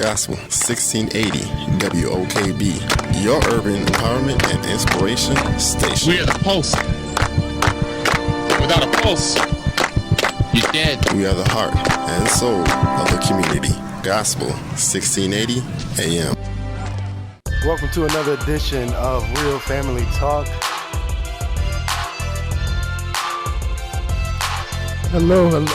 Gospel 1680 WOKB, your urban empowerment and inspiration station. We are the pulse. Without a pulse, you're dead. We are the heart and soul of the community. Gospel 1680 AM. Welcome to another edition of Real Family Talk. Hello.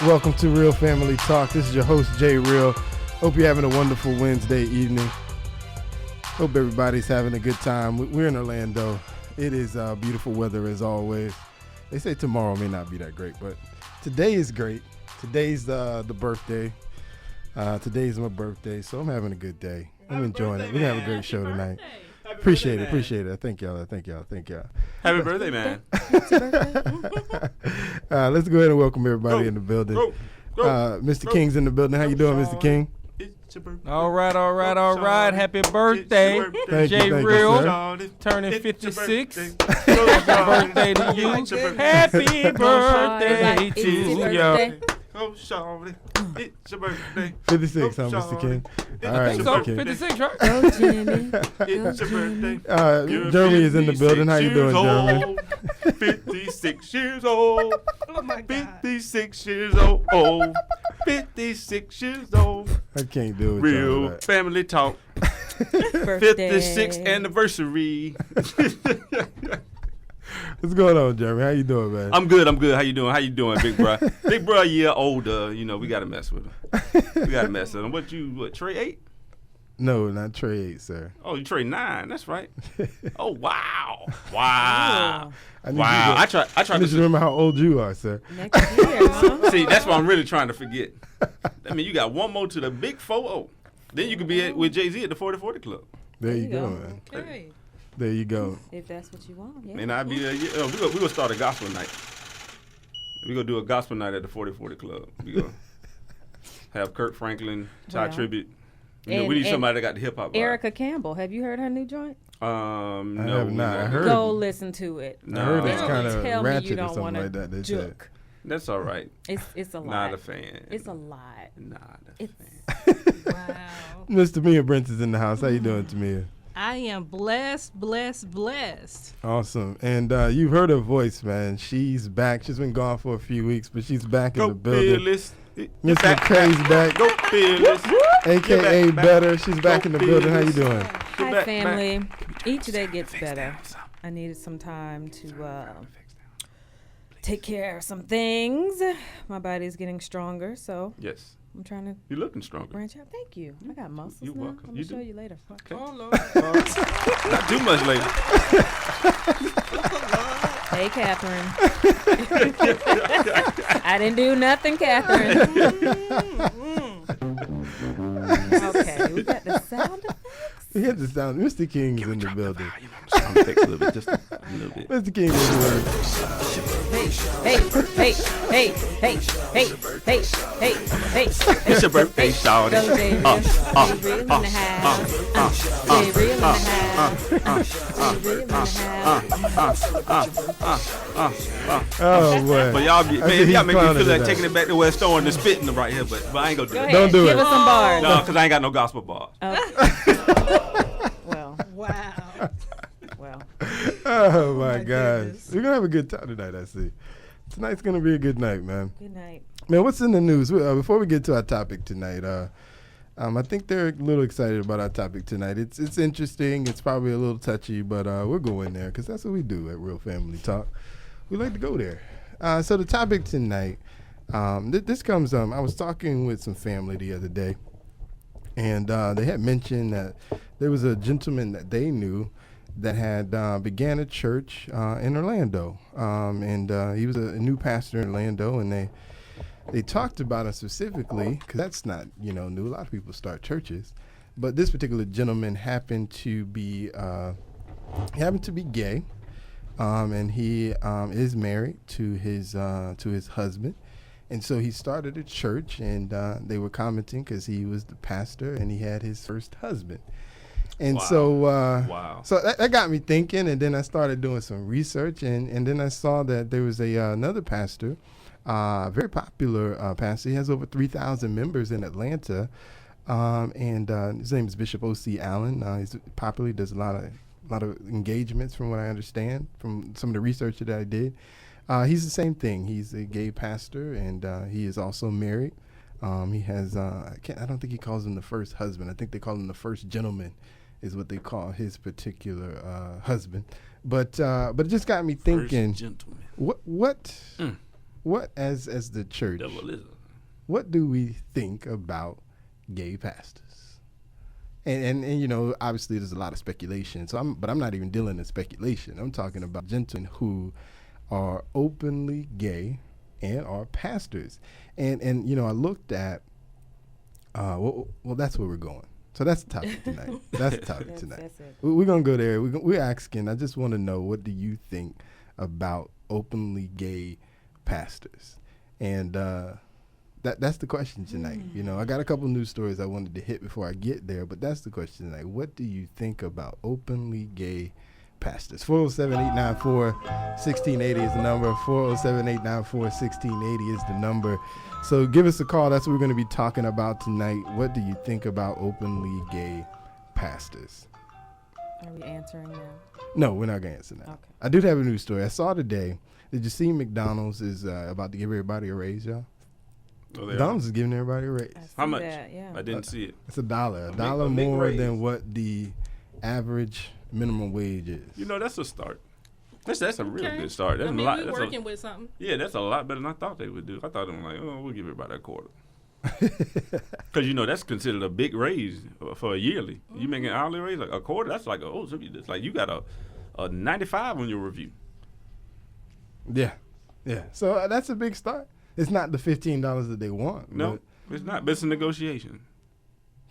Welcome to Real Family Talk. This is your host, Jay Real. Hope you're having a wonderful Wednesday evening. Hope everybody's having a good time. We're in Orlando. It is beautiful weather as always. They say tomorrow may not be that great, but today is great. Today's the birthday. Today's my birthday, so I'm having a good day. I'm enjoying it. We're going to have a great show tonight. Appreciate it. Thank y'all. Happy birthday, man. Let's go ahead and welcome everybody in the building. Mr. King's in the building. How you doing, Mr. King? All right. Happy birthday, Jay Real, turning 56. Happy birthday to you. Happy birthday to you. Oh, Shawty, it's your birthday. 56, huh, Mr. King? All right, So, Mr. King. 56, right? Go, Jimmy. It's your birthday. Jeremy is in the building. How you doing, Jeremy? 56 years old. Oh, my God. 56 years old. 56 years old. I can't do it. Real Family Talk. Birthday. 56th anniversary. What's going on, Jeremy? How you doing, man? I'm good. How you doing, big bro? Big bro, a year older. You know, we got to mess with him. What, Trey 8? No, not Trey 8, sir. Oh, you Trey 9. That's right. Oh, wow. Wow. I tried to remember how old you are, sir. Next year, huh? See, that's what I'm really trying to forget. I mean, you got one more to the big 4-0. Then you could be with Jay-Z at the 40-40 Club. There you go, man. Okay. There you go. If that's what you want, yeah. And I'll be there. We're going to start a gospel night. We're going to do a gospel night at the 40-40 Club. We're going to have Kirk Franklin, Ty Tribbett. We need somebody that got the hip-hop vibe. Erica Campbell, have you heard her new joint? No. I have not. I heard Go listen to it. I heard it's kind of Tell me you ratchet or don't something wanna like that. They said. juke. That's all right. It's a lot. Not a fan. It's a lot. Not a fan. Wow. Miss Tamia Brent is in the house. How you doing, Tamia? I am blessed. Awesome. And you've heard her voice, man. She's back. She's been gone for a few weeks, but she's back in the building. Fearless. Miss McKay's back. Go Fearless. AKA Better. She's back in the building. How you doing? Hi, family. Each day gets better. I needed some time to take care of some things. My body's getting stronger, so Yes. I'm trying to You're looking stronger. branch out. Thank you. I got muscles You're now. welcome. I'm going You to show do. you later. Okay. Oh, Lord. Not too much later. Hey, Catherine. I didn't do nothing, Catherine. Okay, we got the sound effects. We had the sound. Mr. King's in the building. Sound effects a little bit, just a little bit. Mr. King is in the building. Hey. It's your birthday, shawty. Go, Jay Real. Jay Real in the house. Jay Real in the house. Jay Real in the house. Oh, boy. But y'all, I see y'all he's make me clowning feel like today. taking it back to West Store and spitting them right here, but I ain't gonna do Go it. ahead. Don't do Give it. us some bars. No, because I ain't got no gospel bar. Well. Wow. Oh, my my gosh. goodness. We're going to have a good time tonight, I see. Tonight's going to be a good night, man. Good night. Man, what's in the news? Before we get to our topic tonight, I think they're a little excited about our topic tonight. It's interesting. It's probably a little touchy, but we'll go in there because that's what we do at Real Family Talk. We like to go there. So the topic tonight, this comes, I was talking with some family the other day, and they had mentioned that there was a gentleman that they knew that had began a church in Orlando, and he was a new pastor in Orlando, and they talked about it specifically because that's not new. A lot of people start churches, but this particular gentleman happened to be gay, and he is married to his husband, and so he started a church, and they were commenting because he was the pastor and he had his first husband. And Wow. so that got me thinking, and then I started doing some research, and then I saw that there was another pastor Very popular pastor. He has over 3,000 members in Atlanta. And his name is Bishop O.C. Allen. He's popular. He does a lot of engagements, from what I understand, from some of the research that I did. He's the same thing. He's a gay pastor, and he is also married. He has, I don't think he calls him the first husband. I think they call him the first gentleman, is what they call his particular husband. But it just got me thinking. First gentleman. What as the church? What do we think about gay pastors? And you know, obviously there's a lot of speculation. But I'm not even dealing in speculation. I'm talking about gentlemen who are openly gay and are pastors. And you know, I looked at well, that's where we're going. So that's the topic tonight. That's the topic tonight. That's it. We're gonna go there. We're asking. I just want to know, what do you think about openly gay pastors? And that's the question tonight. You know, I got a couple news stories I wanted to hit before I get there, but that's the question tonight. What do you think about openly gay pastors? 407-894-1680 is the number. 407-894-1680 is the number. So give us a call. That's what we're going to be talking about tonight. What do you think about openly gay pastors? Are we answering now? No, we're not going to answer now. Okay. I do have a news story. I saw today. Did you see McDonald's is about to give everybody a raise, y'all? Oh, McDonald's is giving everybody a raise. How much? Yeah. I didn't see it. It's $1. A dollar more than what the average minimum wage is. You know, that's a start. That's a real good start. That's I mean, a lot. we're working with something. Yeah, that's a lot better than I thought they would do. I thought they were like, oh, we'll give everybody a quarter. Because, you know, that's considered a big raise for a yearly. Mm-hmm. You make an hourly raise, like a quarter, that's like, it's like you got a 95 on your review. Yeah. So that's a big start. It's not the $15 that they want. No, it's not. But it's a negotiation.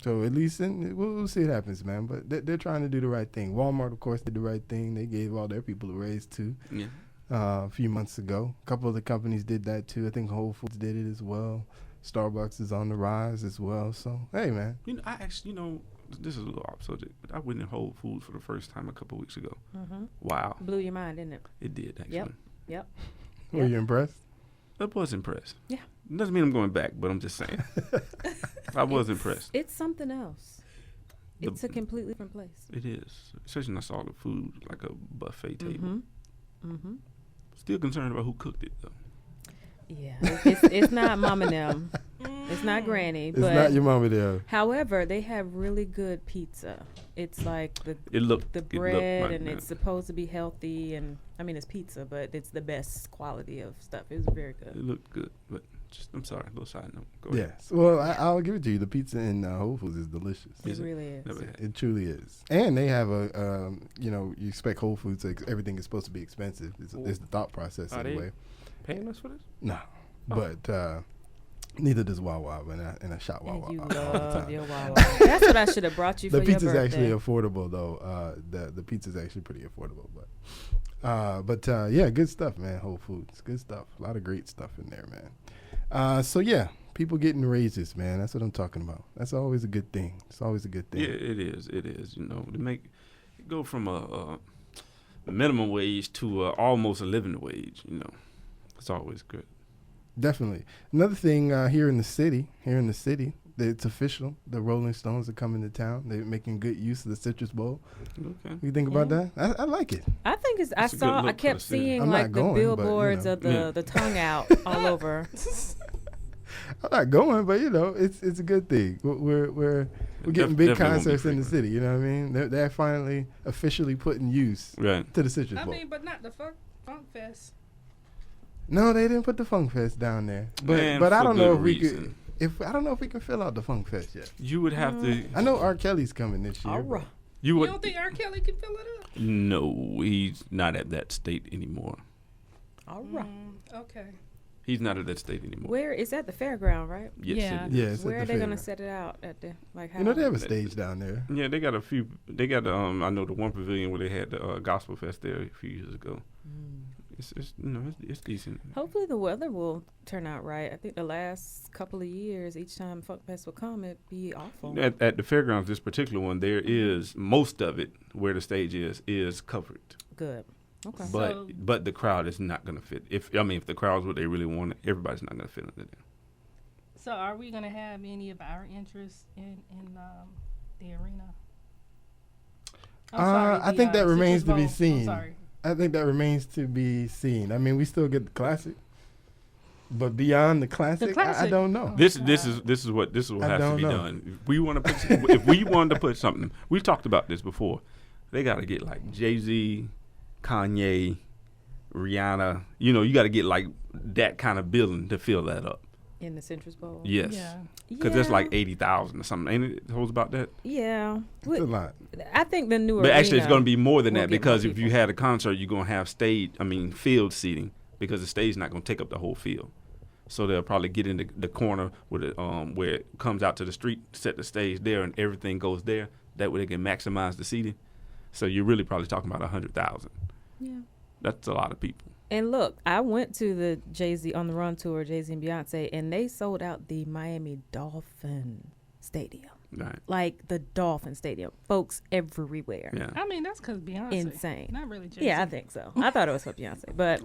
So at least we'll see what happens, man. But they're trying to do the right thing. Walmart, of course, did the right thing. They gave all their people a raise, too. Yeah. A few months ago. A couple of the companies did that, too. I think Whole Foods did it as well. Starbucks is on the rise as well. So, hey, man. You know, I actually, this is a little off subject, but I went in Whole Foods for the first time a couple of weeks ago. Mm-hmm. Wow. Blew your mind, didn't it? It did, actually. Yep. Were you impressed? I was impressed. Yeah. Doesn't mean I'm going back, but I'm just saying. I was impressed. It's something else. It's a completely different place. It is. Especially when I saw the food, like a buffet table. Mm-hmm. Mm-hmm. Still concerned about who cooked it, though. Yeah. It's not Mom and them. It's not Granny. It's not your mama there. However, they have really good pizza. It's like the bread, and it's supposed to be healthy, and I mean it's pizza, but it's the best quality of stuff. It was very good. It looked good, but I'm sorry, a little side note. Go ahead. Yes. Well, I'll give it to you. The pizza in Whole Foods is delicious. It really is. It truly is. And they have you expect Whole Foods, everything is supposed to be expensive. It's the thought process anyway. Paying us for this? No. But neither does Wawa, and I shop Wawa. You love your Wawa. That's what I should have brought you for your birthday. The pizza's actually affordable, though. The pizza's actually pretty affordable. But yeah, good stuff, man. Whole Foods. Good stuff. A lot of great stuff in there, man. So, yeah, people getting raises, man. That's what I'm talking about. That's always a good thing. It's always a good thing. Yeah, it is. It is. You know, go from a minimum wage to almost a living wage, you know. It's always good. Definitely. Another thing here in the city, it's official. The Rolling Stones are coming to town. They're making good use of the Citrus Bowl. Okay. You think about that? I like it. I think I kept seeing like the billboards of the tongue out all over. I'm not going, but it's a good thing. We're getting big concerts in the city. You know what I mean? They're finally officially putting use to the Citrus Bowl. I mean, but not the Funk Fest. No, they didn't put the Funk Fest down there. But I don't know if we could. I don't know if we can fill out the Funk Fest yet. You would have to. I know R. Kelly's coming this year. Right. You don't think R. Kelly can fill it up? No, he's not at that state anymore. All right. Okay. He's not at that state anymore. Where is that? The fairground, right? Yes, it is. Yeah, where are they going to set it out at the how? They have a stage down there. Yeah, they got a few. They got I know the one pavilion where they had the Gospel Fest there a few years ago. It's decent. Hopefully the weather will turn out right. I think the last couple of years, each time Funk Fest will come, it'd be awful. At the fairgrounds, this particular one, there is most of it where the stage is covered. Good. Okay. But the crowd is not going to fit. If the crowd's what they really want, everybody's not going to fit under there. So are we going to have any of our interests in the arena? I think that remains to be seen. I'm sorry. I think that remains to be seen. I mean, we still get the classic, but beyond the classic, I don't know. This is what has to be done. If we wanted to put something, we've talked about this before. They got to get like Jay-Z, Kanye, Rihanna. You got to get like that kind of building to fill that up. In the Citrus Bowl? Yes. Because there's like 80,000 or something. Ain't it holds about that? Yeah. It's a lot. I think the new But arena actually, it's going to be more than that because more if you had a concert, you're going to have field seating because the stage is not going to take up the whole field. So they'll probably get in the corner where it comes out to the street, set the stage there, and everything goes there. That way they can maximize the seating. So you're really probably talking about 100,000. Yeah. That's a lot of people. And look, I went to the Jay-Z on the Run tour, Jay-Z and Beyonce, and they sold out the Miami Dolphin Stadium. Right. Like the Dolphin Stadium. Folks everywhere. Yeah. I mean, that's because Beyonce. Insane. Not really Jay-Z. Yeah, I think so. I thought it was for Beyonce, but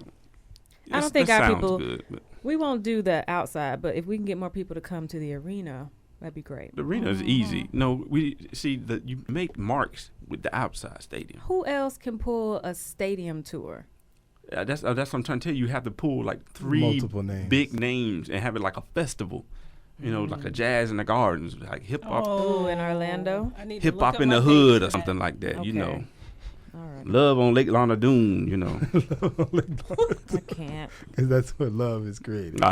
I don't It think our sounds people, good, but we won't do the outside, but if we can get more people to come to the arena, that'd be great. the arena is easy. No, you make marks with the outside stadium. Who else can pull a stadium tour? That's what I'm trying to tell you. You have to pull like 3 Multiple names. big names and have it like a festival. Like a jazz in the gardens, like hip hop. Oh, in Orlando? I need to Hip look hop up in my the dates hood for or something like that, Okay. All right. Love on Lake Lana Dune, I can't. Because that's what love is created.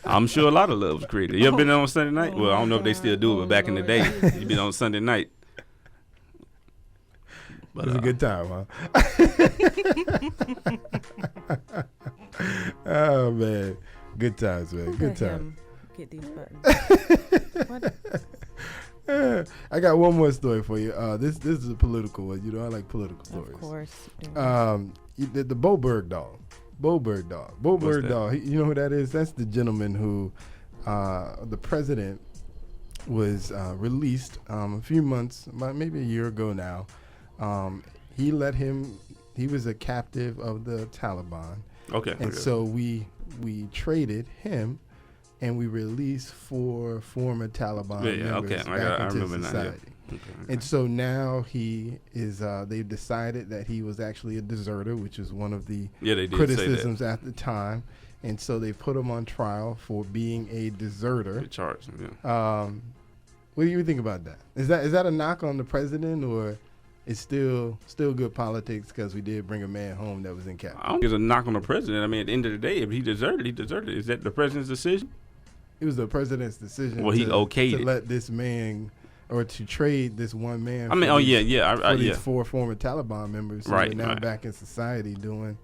I'm sure a lot of love was created. You ever been on Sunday night? Well, I don't know if they still do it, but back in the day, you been on Sunday night. But, It was a good time, huh? Oh, man. Good times, man. Good Let times. him get these buttons. What? I got one more story for you. This is a political one. I like political stories. Of course. The Boberg dog. Boberg that? dog. You know who that is? That's the gentleman who the president was released a few months, maybe a year ago now. He was a captive of the Taliban. Okay. And so we traded him and we released 4 former Taliban members back into society. Okay. And so now he is, they've decided that he was actually a deserter, which is one of the criticisms at the time. And so they put him on trial for being a deserter. They charged him, yeah. What do you think about that? Is that a knock on the president, or it's still good politics because we did bring a man home that was in captivity? I don't think it's a knock on the president. I mean, at the end of the day, if he deserted, he deserted. Is that the president's decision? It was the president's decision Well, he okayed to it. let this man, or to trade this one man I mean, for these 4 former Taliban members who are now back in society doing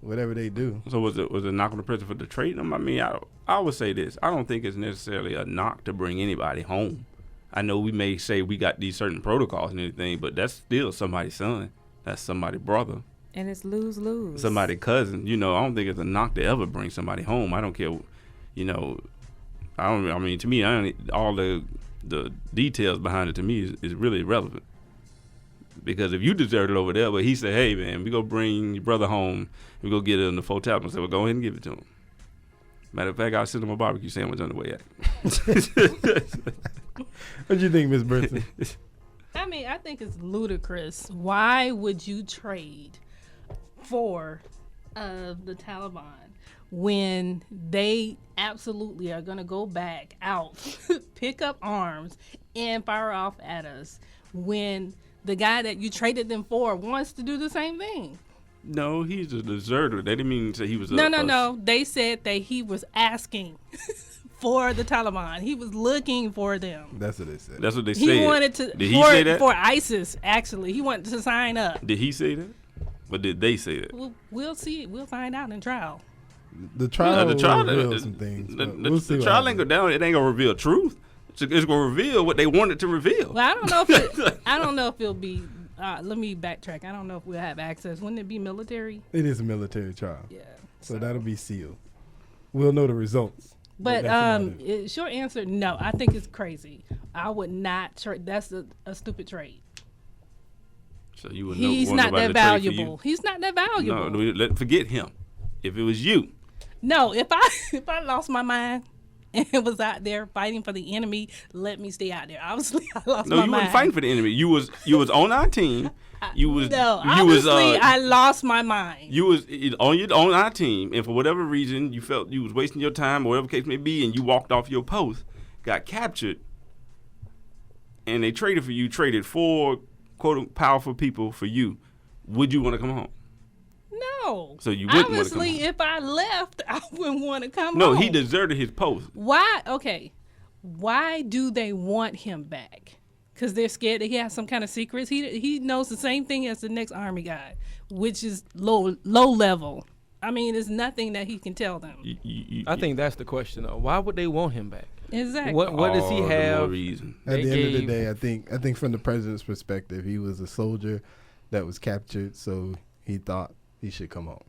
whatever they do. So was it a knock on the president for the trade them? I mean, I would say this. I don't think it's necessarily a knock to bring anybody home. I know we may say we got these certain protocols and everything, but that's still somebody's son. That's somebody's brother. And it's lose-lose. Somebody's cousin. I don't think it's a knock to ever bring somebody home. I don't care. I mean, to me, all the details behind it to me is really irrelevant. Because if you deserted over there, but he said, hey, man, we go bring your brother home, we go get it in the hotel, I said, well, go ahead and give it to him. Matter of fact, I'll send him a barbecue sandwich on the way out. What do you think, Ms. Brinson? I mean, I think it's ludicrous. Why would you trade for the Taliban when they absolutely are going to go back out, pick up arms, and fire off at us when the guy that you traded them for wants to do the same thing? No, he's a deserter. They didn't mean to say he was No. They said that he was asking for the Taliban. He was looking for them. That's what they said. That's what they said. He wanted to. Did he say that? For ISIS, actually. He wanted to sign up. Did he say that? Or did they say that? We'll see. We'll find out in trial. The trial will reveal the, some things. The trial ain't go down. It ain't gonna reveal truth. It's gonna reveal what they wanted to reveal. Well, I don't know if I don't know if it'll be. Let me backtrack. I don't know if we'll have access. Wouldn't it be military? It is a military trial. Yeah. So that'll be sealed. We'll know the results. But short answer, no. I think it's crazy. I would not trade. That's a stupid trade. So you would He's want not nobody that to trade for you? valuable. He's not that valuable. No, forget him. If it was you, No, if I lost my mind and was out there fighting for the enemy, let me stay out there. Obviously, I lost my mind. no, you weren't fighting for the enemy. You was on our team. I lost my mind. You was on our team, and for whatever reason, you felt you was wasting your time, or whatever case may be, and you walked off your post, got captured, and they traded 4 quote powerful people for you. Would you want to come home? No. So you wouldn't want to come Obviously, home. if I left, I wouldn't want to come No, home. he deserted his post. Why? Okay. Why do they want him back? Because they're scared that he has some kind of secrets. He knows the same thing as the next army guy, which is low level. I mean, there's nothing that he can tell them. I think that's the question, though. Why would they want him back? Exactly. What does he All the more have? reason. At the end of the gave- day, I think from the president's perspective, he was a soldier that was captured, so he thought he should come home,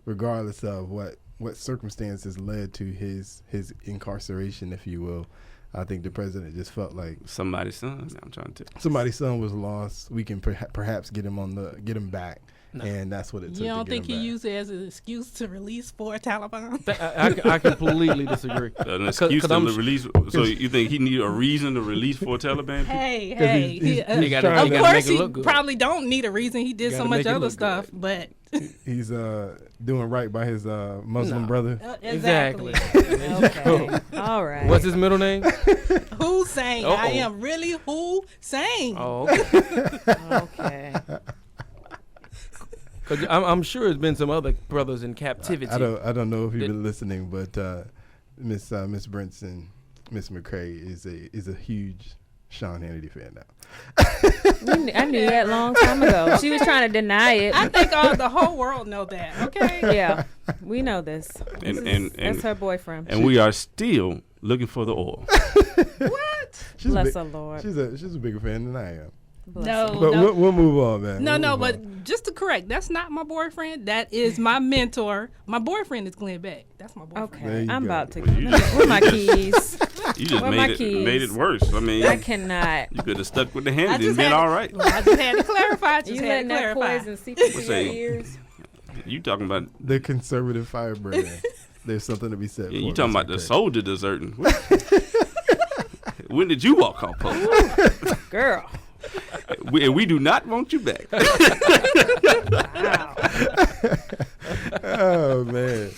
regardless of what circumstances led to his incarceration, if you will. I think the president just felt like Somebody's son. I'm trying to. somebody's son was lost. We can perhaps get him back, and that's what it took. You don't to think get him he back. used it as an excuse to release 4 Taliban? I completely disagree. An excuse to release. So you think he needed a reason to release 4 Taliban people? Hey. He gotta trying Of to course, make it he look good. probably don't need a reason. He did so Gotta much make it other look stuff, good. but He's doing right by his Muslim No. brother. exactly. Okay. All right. What's his middle name? Hussein. Uh-oh. I am really Hussein. Oh, okay. Okay. Because I'm sure there's been some other brothers in captivity. I don't know if you've been listening, but Miss Brinson, Miss McCrae is a huge Sean Hannity fan now. I knew that a long time ago. She was trying to deny it. I think the whole world know that. Okay. Yeah, we know this. That's her boyfriend. And we are still looking for the oil. What? Bless the Lord. She's a bigger fan than I am. Bless No. her. But we'll move on, man. No, We'll move but on. just to correct, that's not my boyfriend. That is my mentor. My boyfriend is Glenn Beck. That's my boyfriend. There Okay, you I'm go. about to. Well, you Where my keys? You just Where my made keys? it worse. I mean, I cannot. you could have stuck with the I Hannity and just been had all to- right. I just had to clarify. You letting that poison seep What's into your that? ears? You talking about? The conservative firebrand. There's something to be said. Yeah, for you it, talking Mr. about the McCrae. soldier deserting? When did you walk off post? Girl. We do not want you back. Wow. Oh man,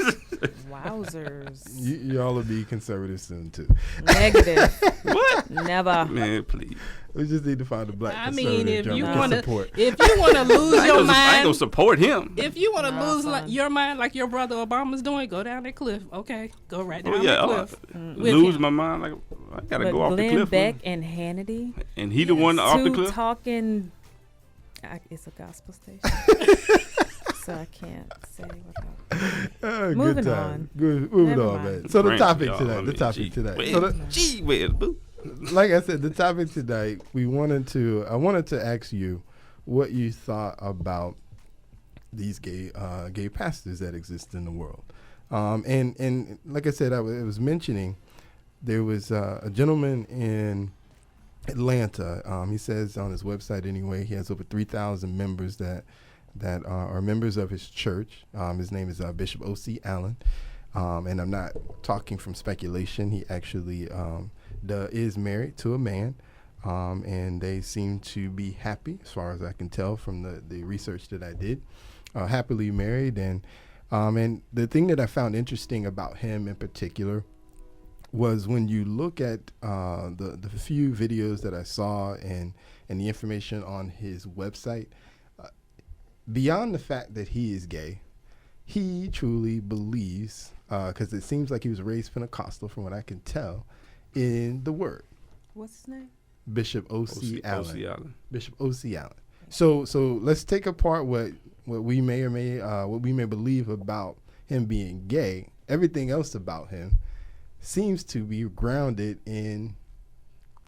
Wowzers. y'all will be conservative soon too. Negative. What? Never. Man, please. We just need to find a black I conservative mean, if journal you to want to, support. if you want to lose I ain't your gonna- I ain't gonna mind, support him. if you want to Nah, lose son. your mind like your brother Obama's doing, go down that cliff. Okay, go right down Oh yeah, that cliff. with lose him. my mind. Like I gotta But go off the Glenn cliff. Beck and Hannity, And he the one off the two cliff. talking. It's a gospel station, so I can't say without. Good Moving time. on. Good. Moving Never on, mind. man. So the Ranch, topic y'all. tonight. I The mean, topic gee tonight. whiz. So Gee whiz, boo. like I said, the topic tonight. I wanted to ask you what you thought about these gay pastors that exist in the world. And like I said, I was mentioning there was a gentleman in Atlanta. He says on his website anyway, he has over 3,000 members that are members of his church. His name is Bishop O.C. Allen. And I'm not talking from speculation. He actually is married to a man. And they seem to be happy, as far as I can tell from the research that I did. Happily married. And the thing that I found interesting about him in particular was when you look at the few videos that I saw and the information on his website, beyond the fact that he is gay, he truly believes, because it seems like he was raised Pentecostal from what I can tell, in the word. What's his name? Bishop O.C. Allen. O.C. Allen. Bishop O.C. Allen. So let's take apart what we may believe about him being gay. Everything else about him seems to be grounded in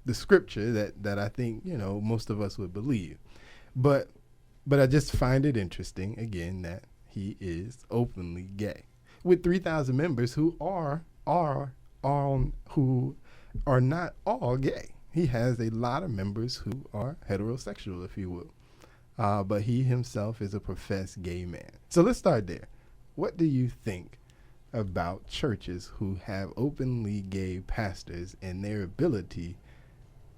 the scripture that I think most of us would believe, but I just find it interesting again that he is openly gay with 3,000 members who are not all gay. He has a lot of members who are heterosexual, if you will. but he himself is a professed gay man. So let's start there. What do you think about churches who have openly gay pastors and their ability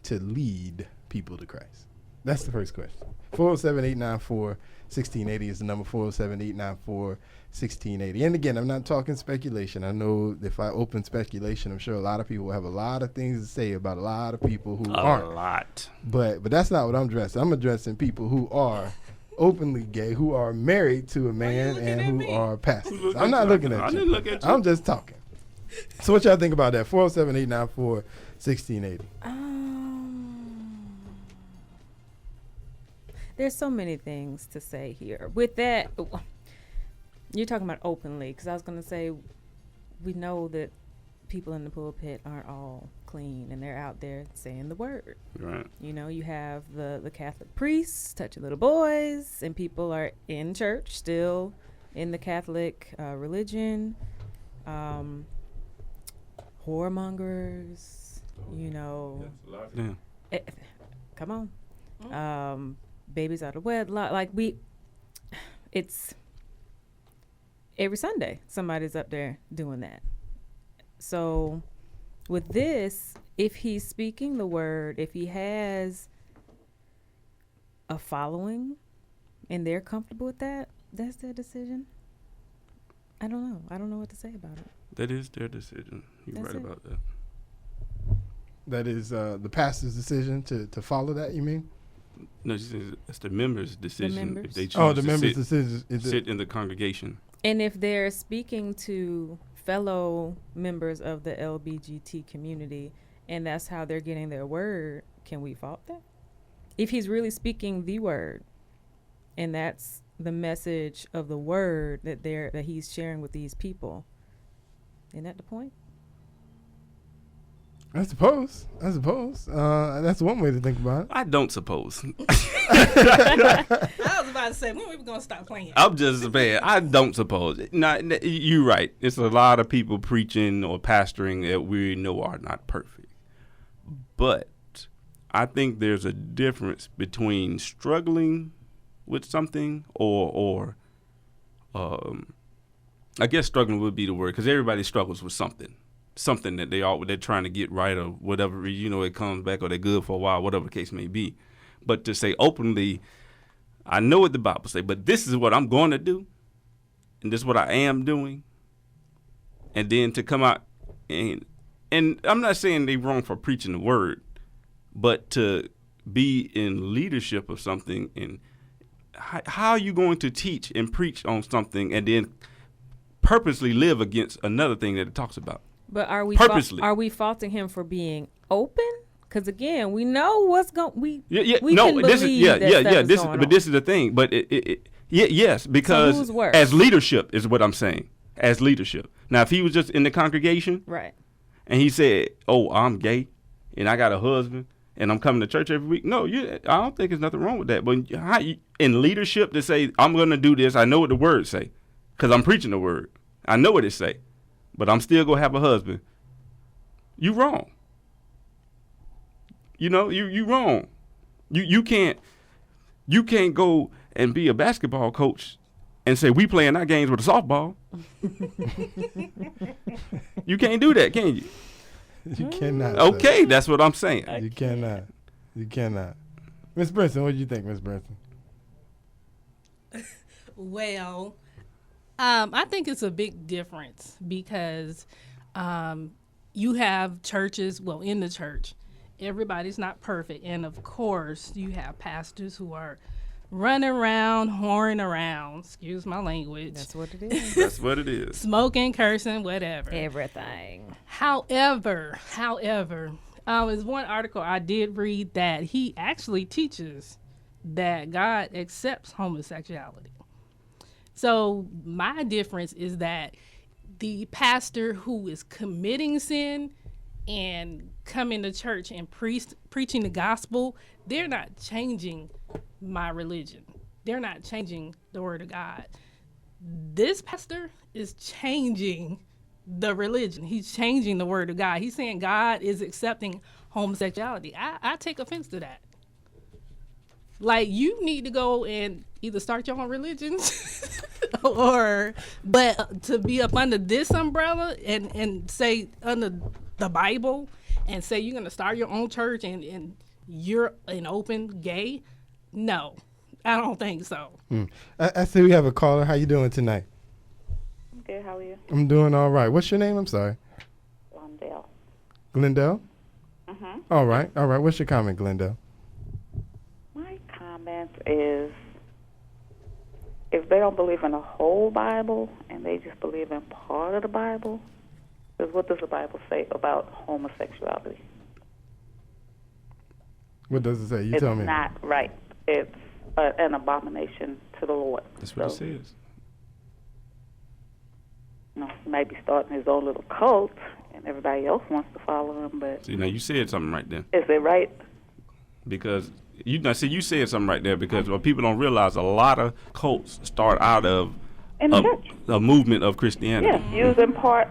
to lead people to Christ? That's the first question. 407-894-1680 is the number, 407-894-1680. And again, I'm not talking speculation. I know if I open speculation, I'm sure a lot of people will have a lot of things to say about a lot of people who aren't. A lot. But that's not what I'm addressing. I'm addressing people who are openly gay, who are married to a man and who are pastors. I'm not looking at you. I didn't look at you. I'm just talking. So what y'all think about that? 407-894-1680. There's so many things to say here. With that, you're talking about openly, because I was going to say, we know that people in the pulpit aren't all clean, and they're out there saying the word. Right. You know, you have the Catholic priests touching little boys, and people are in church still in the Catholic religion. Whoremongers, you know. Yeah. Come on. Babies out of wedlock. Like it's every Sunday somebody's up there doing that. So with this, if he's speaking the word, if he has a following and they're comfortable with that, that's their decision. I don't know. I don't know what to say about it. That is their decision. You're That's right it. about that. That is the pastor's decision to follow that, you mean? No, she says it's the members' decision members. if they choose Oh, the to members' sit, decision. Is sit in the congregation. And if they're speaking to fellow members of the LBGT community and that's how they're getting their word, can we fault that? If he's really speaking the word and that's the message of the word that he's sharing with these people, isn't that the point? I suppose. That's one way to think about it. I don't suppose. I was about to say, when we going to stop playing? I'm just saying, I don't suppose. You're right. It's a lot of people preaching or pastoring that we know are not perfect. But I think there's a difference between struggling with something or I guess struggling would be the word, because everybody struggles with something that they're trying to get right or whatever, it comes back or they're good for a while, whatever the case may be. But to say openly, I know what the Bible says, but this is what I'm going to do, and this is what I am doing, and then to come out and I'm not saying they're wrong for preaching the word, but to be in leadership of something, and how are you going to teach and preach on something and then purposely live against another thing that it talks about? But are we purposely? Are we faulting him for being open? Because again, we know what's going. We can this believe is that stuff is going on. this is the thing. But yes, because So who's worse? as leadership is what I'm saying. As leadership. Now, if he was just in the congregation, Right. and he said, "Oh, I'm gay, and I got a husband, and I'm coming to church every week," no, I don't think there's nothing wrong with that. But how in leadership to say, "I'm going to do this," I know what the words say, because I'm preaching the word. I know what it say, but I'm still gonna have a husband. You wrong. You wrong. You can't go and be a basketball coach and say we playing our games with a softball. You can't do that, can you? You cannot. Okay, that's what I'm saying. You cannot. Miss Brinson, what do you think, Miss Brinson? Well, I think it's a big difference because you have churches, in the church, everybody's not perfect. And of course, you have pastors who are running around, whoring around, excuse my language. That's what it is. That's what it is. Smoking, cursing, whatever. Everything. However, there's one article I did read that he actually teaches that God accepts homosexuality. So my difference is that the pastor who is committing sin and coming to church and preaching the gospel, they're not changing my religion. They're not changing the word of God. This pastor is changing the religion. He's changing the word of God. He's saying God is accepting homosexuality. I take offense to that. Like, you need to go and either start your own religion but to be up under this umbrella and say under the Bible and say you're going to start your own church and you're an open gay, no, I don't think so. I see we have a caller. How you doing tonight? I'm good. How are you? I'm doing all right. What's your name? I'm sorry. Londale. Glendale? Mm-hmm. All right. What's your comment, Glendale? My comment is, if they don't believe in the whole Bible and they just believe in part of the Bible, because what does the Bible say about homosexuality? What does it say? You tell me. It's not right. It's an abomination to the Lord. That's what it says. You know, he might be starting his own little cult, and everybody else wants to follow him, but See, now you said something right there. is it right? Because you said something right there, because what people don't realize, a lot of cults start out of In the church. a movement of Christianity. Yes, using part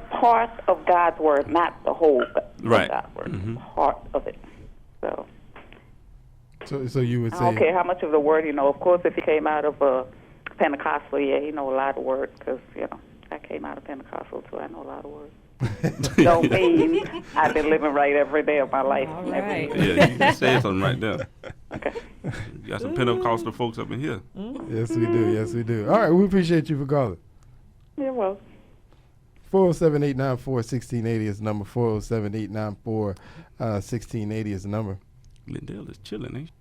of God's word, not the whole Right. God's word, Mhm. part of it. So you would I say. don't care how much of the word you know. Of course, if you came out of a Pentecostal, yeah, you know a lot of words, because, I came out of Pentecostal, too. I know a lot of words. Don't mean I've been living right every day of my life. All Every right. day. Yeah, you just said something right there. Okay. You got some Pentecostal folks up in here. Yes, we do. Yes, we do. All right. We appreciate you for calling. You're welcome. 407-894-1680 is the number. 407-894-1680 is the number. Lindell is chilling, ain't she?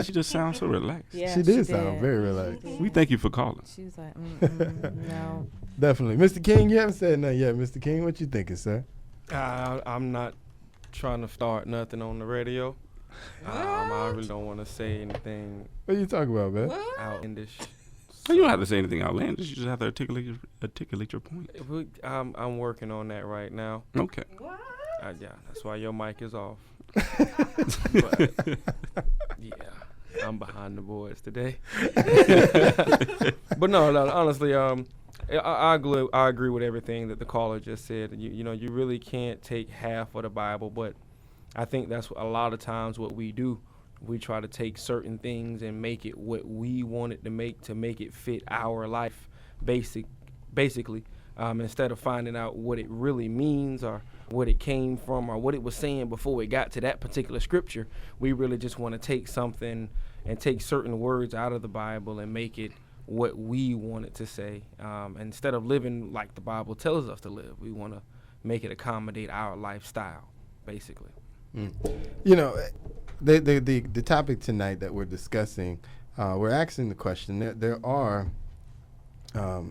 She just sounds so relaxed. Yeah, she did sound very relaxed. We thank you for calling. She was like, no. Definitely. Mr. King, you haven't said nothing yet. Mr. King, what you thinking, sir? I'm not trying to start nothing on the radio. I really don't want to say anything What are you talking about, man? outlandish. You don't have to say anything outlandish. You just have to articulate your point. I'm working on that right now. Okay. Yeah, that's why your mic is off. But, yeah, I'm behind the boards today. But no, honestly, I agree with everything that the caller just said. You really can't take half of the Bible, but I think that's a lot of times what we do. We try to take certain things and make it what we want it to make it fit our life, basically, instead of finding out what it really means or what it came from or what it was saying before it got to that particular scripture. We really just want to take something and take certain words out of the Bible and make it what we want it to say. Instead of living like the Bible tells us to live, we want to make it accommodate our lifestyle, basically. The topic tonight that we're discussing, we're asking the question. There are, I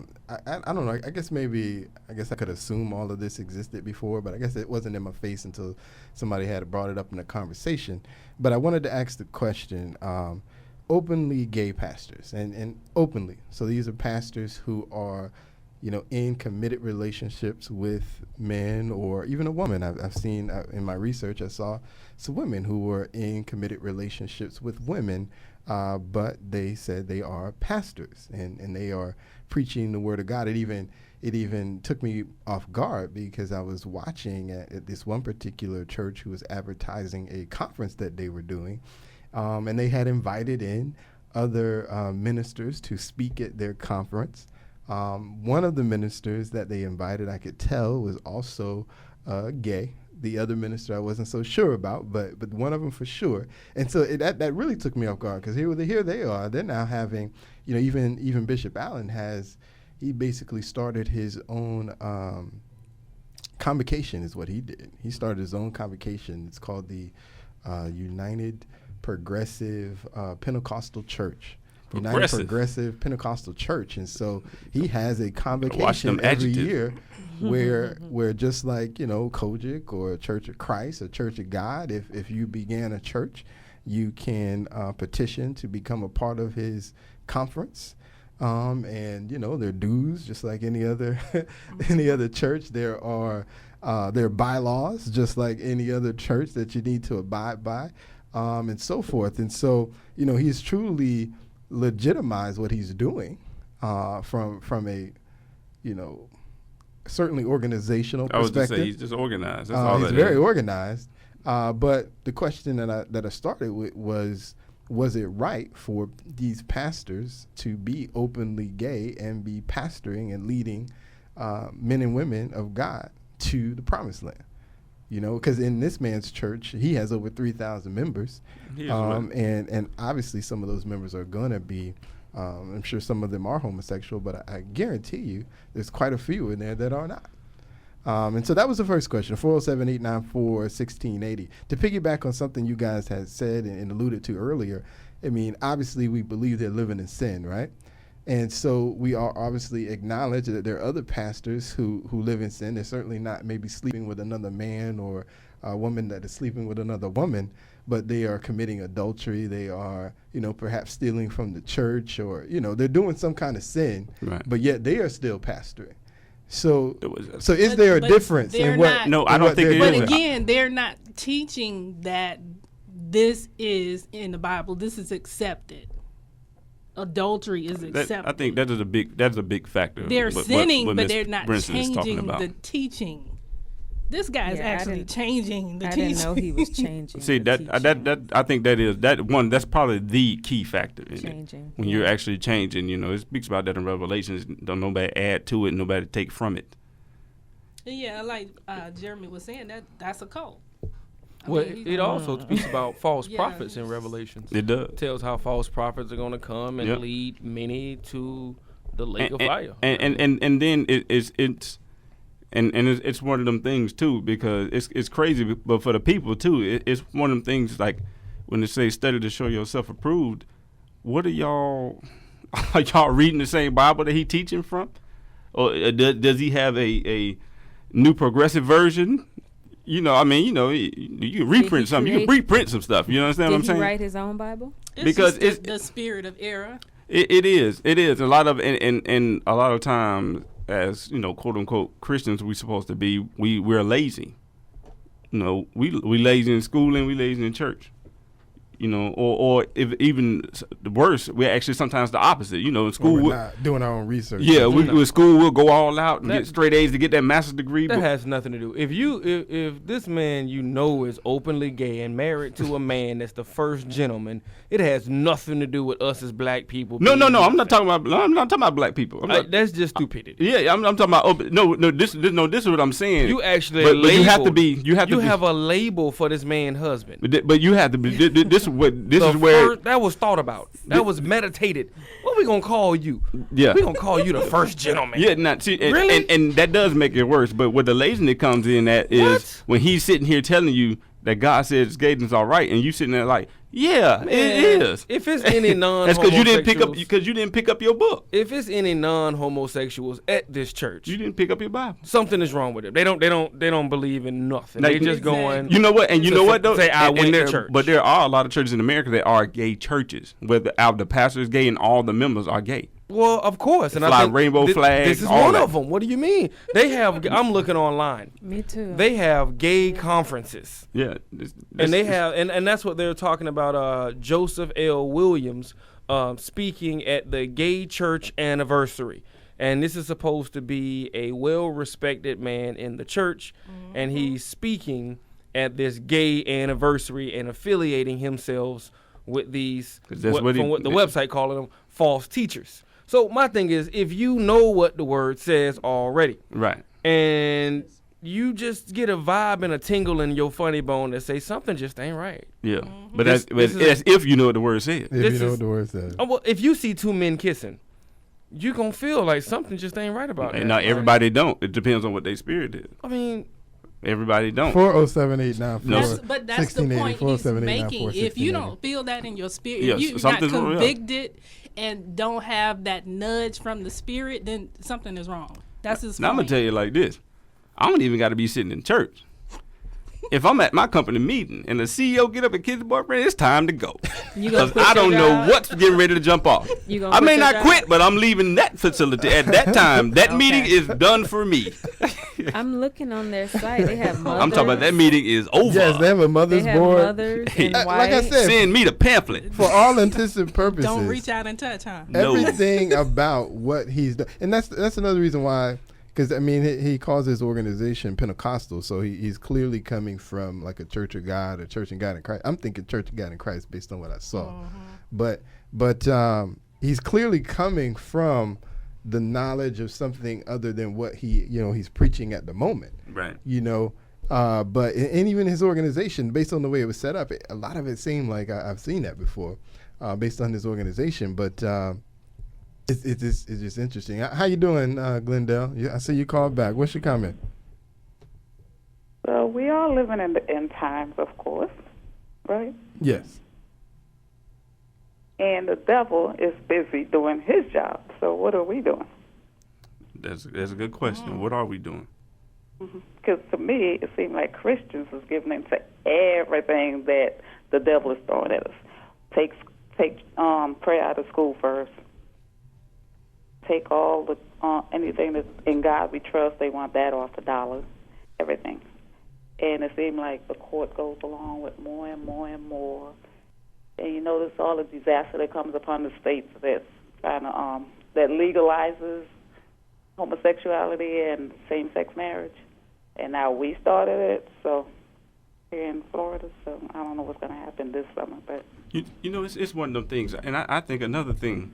don't know. I guess I could assume all of this existed before, but I guess it wasn't in my face until somebody had brought it up in a conversation. But I wanted to ask the question: openly gay pastors, and openly. So these are pastors who are, in committed relationships with men or even a woman. I've seen in my research, I saw some women who were in committed relationships with women, but they said they are pastors and they are preaching the word of God. It even took me off guard because I was watching at this one particular church who was advertising a conference that they were doing, and they had invited in other ministers to speak at their conference. One of the ministers that they invited, I could tell, was also gay. The other minister I wasn't so sure about, but one of them for sure. And so that really took me off guard because here they are. They're now having, even Bishop Allen he basically started his own convocation is what he did. He started his own convocation. It's called the United Progressive Pentecostal Church. United Progressive Pentecostal Church, and so he has a convocation every year where just like Kojic or Church of Christ or Church of God, if you began a church, you can petition to become a part of his conference, and there are dues just like any other church. There are bylaws just like any other church that you need to abide by, and so forth. And so he's truly legitimize what he's doing from a certainly organizational perspective. I was to say he's just organized. That's all he's very organized. But the question that I started with was, was it right for these pastors to be openly gay and be pastoring and leading men and women of God to the promised land? You know, because in this man's church, he has over 3,000 members. And obviously some of those members are going to be, I'm sure some of them are homosexual, but I guarantee you there's quite a few in there that are not. And so that was the first question, 407-894-1680. To piggyback on something you guys had said and alluded to earlier, I mean, obviously we believe they're living in sin, right? And so we are obviously acknowledge that there are other pastors who live in sin. They're certainly not maybe sleeping with another man or a woman that is sleeping with another woman, but they are committing adultery. They are, you know, perhaps stealing from the church, or, you know, they're doing some kind of sin, Right. but yet they are still pastoring. So is there a difference in what? No, I don't think they're there doing? But again, they're not teaching that this is in the Bible. This is accepted. Adultery is accepted. I think that's a big factor. They're sinning, but Ms. they're not Brinson is talking changing about. the teaching. This guy is Yeah, I actually didn't- changing the I teaching. didn't know he was changing. See the that teaching. I think that's probably the key factor in Changing, it. When you're actually changing, you know, it speaks about that in Revelations. Don't nobody add to it, nobody take from it. Yeah, like Jeremy was saying, that's a cult. I Well, mean, it also speaks about false Yeah. prophets in Revelations. It does. Tells how false prophets are going to come and Yep. lead many to the lake of fire. And then it's one of them things too, because it's crazy, but for the people too, it's one of them things like when they say study to show yourself approved. What are y'all reading the same Bible that he teaching from, or does he have a new progressive version? You know, I mean, you know, you can reprint something. You can reprint some stuff. You understand what I'm Did saying? he write his own Bible? It's because just the spirit of error. It is a lot of and a lot of times, as you know, quote unquote Christians, we're supposed to be we're lazy. You know, we lazy in school and we lazy in church. You know, or if even worse, we're actually sometimes the opposite. You know, in school, We're not doing our own research. yeah, with school we'll go all out and That- get straight A's to get that master's degree. That But has nothing to do. If this man you know is openly gay and married to a man that's the first gentleman, it has nothing to do with us as black people. no, being- I'm not talking about black people. I'm not- That's just stupidity. yeah, I'm talking about this is what I'm saying. You actually but you have to labeled- be you have to be, have a label for this man's husband. but you have to be this is where That was thought about. That was meditated. What we gonna call you? Yeah. We gonna call you the first gentleman. yeah, not see, and, Really? and that does make it worse. But what the laziness comes in at is What? when he's sitting here telling you that God says gayding's all right, and you sitting there like, yeah, it Man, is. If it's any That's because you didn't pick up your book. If it's any non-homosexuals at this church, You didn't pick up your Bible. something is wrong with them. They don't believe in nothing. Like, They just going. You know what? And you to know what though? say, I And went to there, church. But there are a lot of churches in America that are gay churches, where the pastor is gay and all the members are gay. Well, of course, and Fly I think rainbow flags, This is all one that. of them. What do you mean? They have. I'm looking online. Me too. They have gay conferences. Yeah, And they have, and that's what they're talking about. Joseph L. Williams speaking at the gay church anniversary, and this is supposed to be a well-respected man in the church, and he's speaking at this gay anniversary and affiliating himself with these 'Cause that's what from what the website calling them false teachers. So my thing is, if you know what the word says already, right. and you just get a vibe and a tingle in your funny bone that say something just ain't right. Yeah, but This that's is if you know what the word says. If This you know is- what the word says. Oh, well, if you see two men kissing, you gonna feel like something just ain't right about And that. not everybody don't. It depends on what their spirit is. I mean, Everybody don't. 407-894. But that's the point he's 1680, making. If you 1680. don't feel that in your spirit, Yes, if you're not something's wrong, yeah. convicted and don't have that nudge from the spirit, then something is wrong. That's his Now I'm gonna point. tell you like this. I don't even got to be sitting in church. If I'm at my company meeting and the CEO get up and kiss the boyfriend, it's time to go. You gonna Because quit I don't your know job? what's getting ready to jump off. You gonna I quit may your not job? quit, but I'm leaving that facility at that time. That Okay. meeting is done for me. I'm looking on their site. They have mothers. I'm talking about that meeting is over. Yes, they have a They mother's have board. mothers and Like I white. said, Send me the pamphlet. for all intents and purposes, Don't reach out and touch, huh? No. everything about what he's done, and that's another reason why Because I mean, he calls his organization Pentecostal, so he's clearly coming from like a Church of God, a Church of God in Christ. I'm thinking Church of God in Christ based on what I saw, but he's clearly coming from the knowledge of something other than what he's preaching at the moment. Right. But even his organization, based on the way it was set up, a lot of it seemed like I've seen that before, based on his organization. But it's just interesting. How you doing, Glendale? I see you called back. What's your comment? Well, we are living in the end times, of course, right? Yes. And the devil is busy doing his job. So what are we doing? That's a good question. What are we doing? Because to me, it seems like Christians is giving into everything that the devil is throwing at us. Take prayer out of school first. Take all the anything that's in God we trust. They want that off the dollar, everything. And it seems like the court goes along with more and more and more. And you notice all the disaster that comes upon the states that's trying to that legalizes homosexuality and same-sex marriage. And now we started it, so here in Florida. So I don't know what's going to happen this summer, but it's one of them things. And I think another thing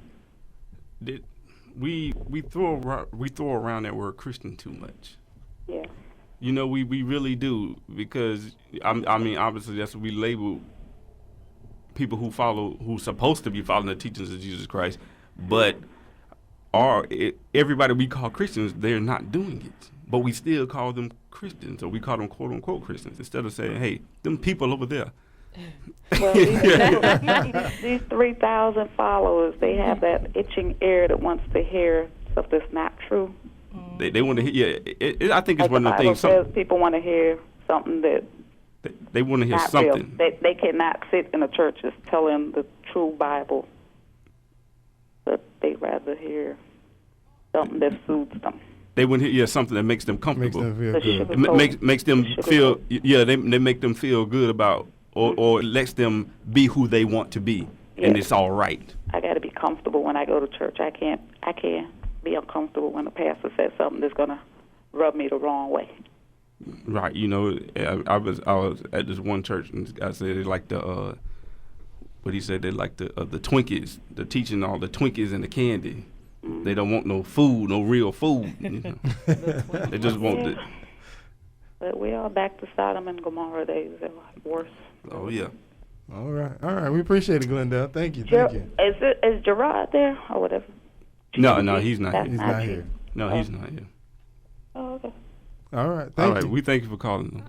that we throw around that word Christian too much. Yeah. We really do, because I mean obviously that's what we label people who's supposed to be following the teachings of Jesus Christ, but everybody we call Christians, they're not doing it, but we still call them Christians, or we call them quote unquote Christians, instead of saying, hey, them people over there. Well, these 3,000 followers, they have that itching ear that wants to hear stuff that's not true. They want to hear. Yeah, I think it's like one of the things. Says people want to hear something that they want to hear not something. Real. They cannot sit in a church just telling the true Bible, but they rather hear something that soothes them. They want to hear something that makes them comfortable. Makes them feel good. Makes them feel. Yeah, they make them feel good about, or lets them be who they want to be, and it's all right. I got to be comfortable when I go to church. I can't be uncomfortable when the pastor says something that's gonna rub me the wrong way. Right. I was at this one church, and this guy said they like the what he said, they like the Twinkies, the teaching all the Twinkies and the candy. They don't want no food, no real food. They just want it. But we are back to Sodom and Gomorrah days. They're worse. Oh yeah. All right. We appreciate it, Glendale. Thank you. Is Gerard there or whatever? No, he's not here. He's not here. No, he's not here. Oh, okay. All right. Thank you. We thank you for calling.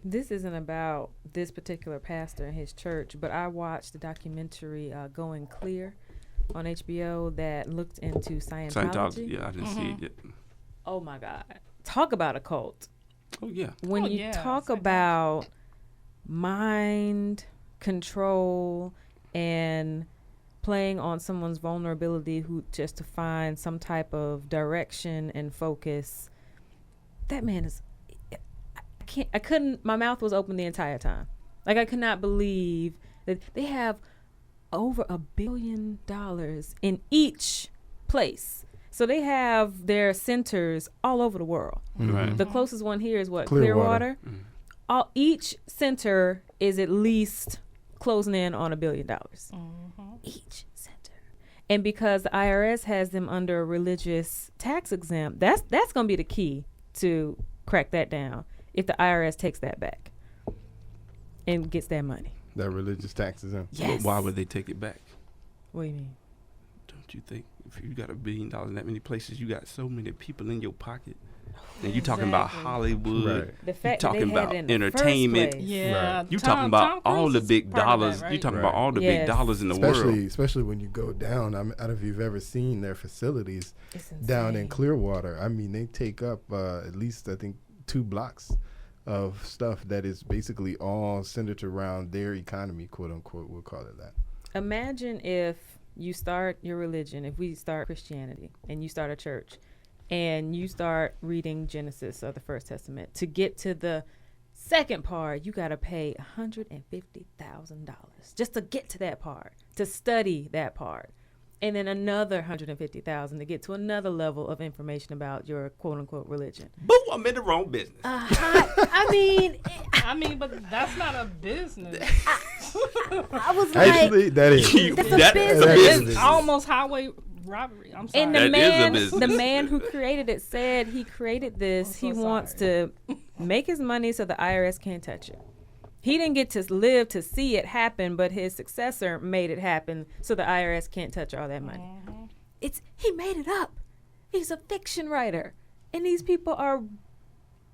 This isn't about this particular pastor and his church, but I watched the documentary Going Clear on HBO that looked into Scientology. Yeah, I didn't see it yet. Oh my God. Talk about a cult. Oh yeah. When you talk about mind control and playing on someone's vulnerability just to find some type of direction and focus, that man is, my mouth was open the entire time. Like, I could not believe that they have over $1 billion in each place. So they have their centers all over the world. Right. The closest one here is what? Clearwater. Each center is at least closing in on $1 billion. Each center. And because the IRS has them under a religious tax exempt, that's going to be the key to crack that down if the IRS takes that back and gets that money. That religious tax exempt. Yes. Why would they take it back? What do you mean? Don't you think if you got $1 billion in that many places, you got so many people in your pocket? And you talking about Hollywood, right. The fact you talking that about they had it in entertainment, the first place. Yeah, you talking about all the big dollars. Right? You talking Right. about all the big dollars in the world. Especially when you go down. I don't know if you've ever seen their facilities It's down in insane. Clearwater. I mean, they take up at least, I think, 2 blocks of stuff that is basically all centered around their economy, quote unquote. We'll call it that. Imagine if you start your religion, if we start Christianity and you start a church and you start reading Genesis or the First Testament. To get to the second part, you got to pay $150,000 just to get to that part, to study that part. and then another 150,000 to get to another level of information about your quote unquote religion. Boo! I'm in the wrong business. I mean, but that's not a business. I was Actually, like, that is. that's That- a business. It's almost highway robbery. I'm sorry. And That is a the business. man who created it said he created this. I'm so He wants sorry. to make his money so the IRS can't touch it. He didn't get to live to see it happen, but his successor made it happen so the IRS can't touch all that money. He made it up. He's a fiction writer. And these people are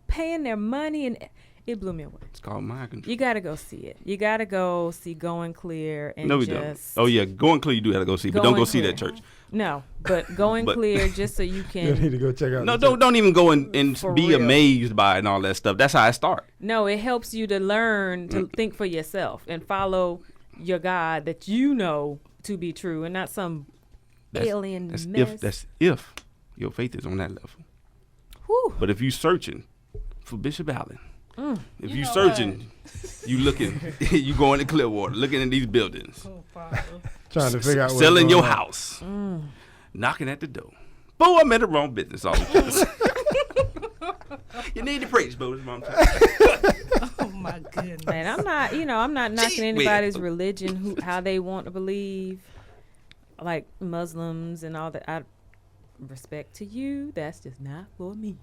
paying their money, and it blew me away. It's called mind control. You got to go see it. You got to go see Going Clear and No, we just don't. Oh yeah, Going Clear. You do have to go see, but don't Going go see Clear. that church. No, but Going But- Clear just so you You can need to go check out. No, the don't even go and For be real. amazed by it and all that stuff. That's how I start. No, it helps you to learn to think for yourself and follow your God that you know to be true and not some alien That's mess. if your faith is on that level. Whew. But if you searching for Bishop Allen, if you know searching, you looking, you going to Clearwater, looking at these buildings, Oh, Father. Trying to figure out what's selling going your on. house, knocking at the door. Boo, I'm in the wrong business. All you need to preach, boo. That's what I'm saying. Oh my goodness. And I'm not knocking Gee anybody's whiz. religion, how they want to believe, like Muslims and all that. I respect to you. That's just not for me.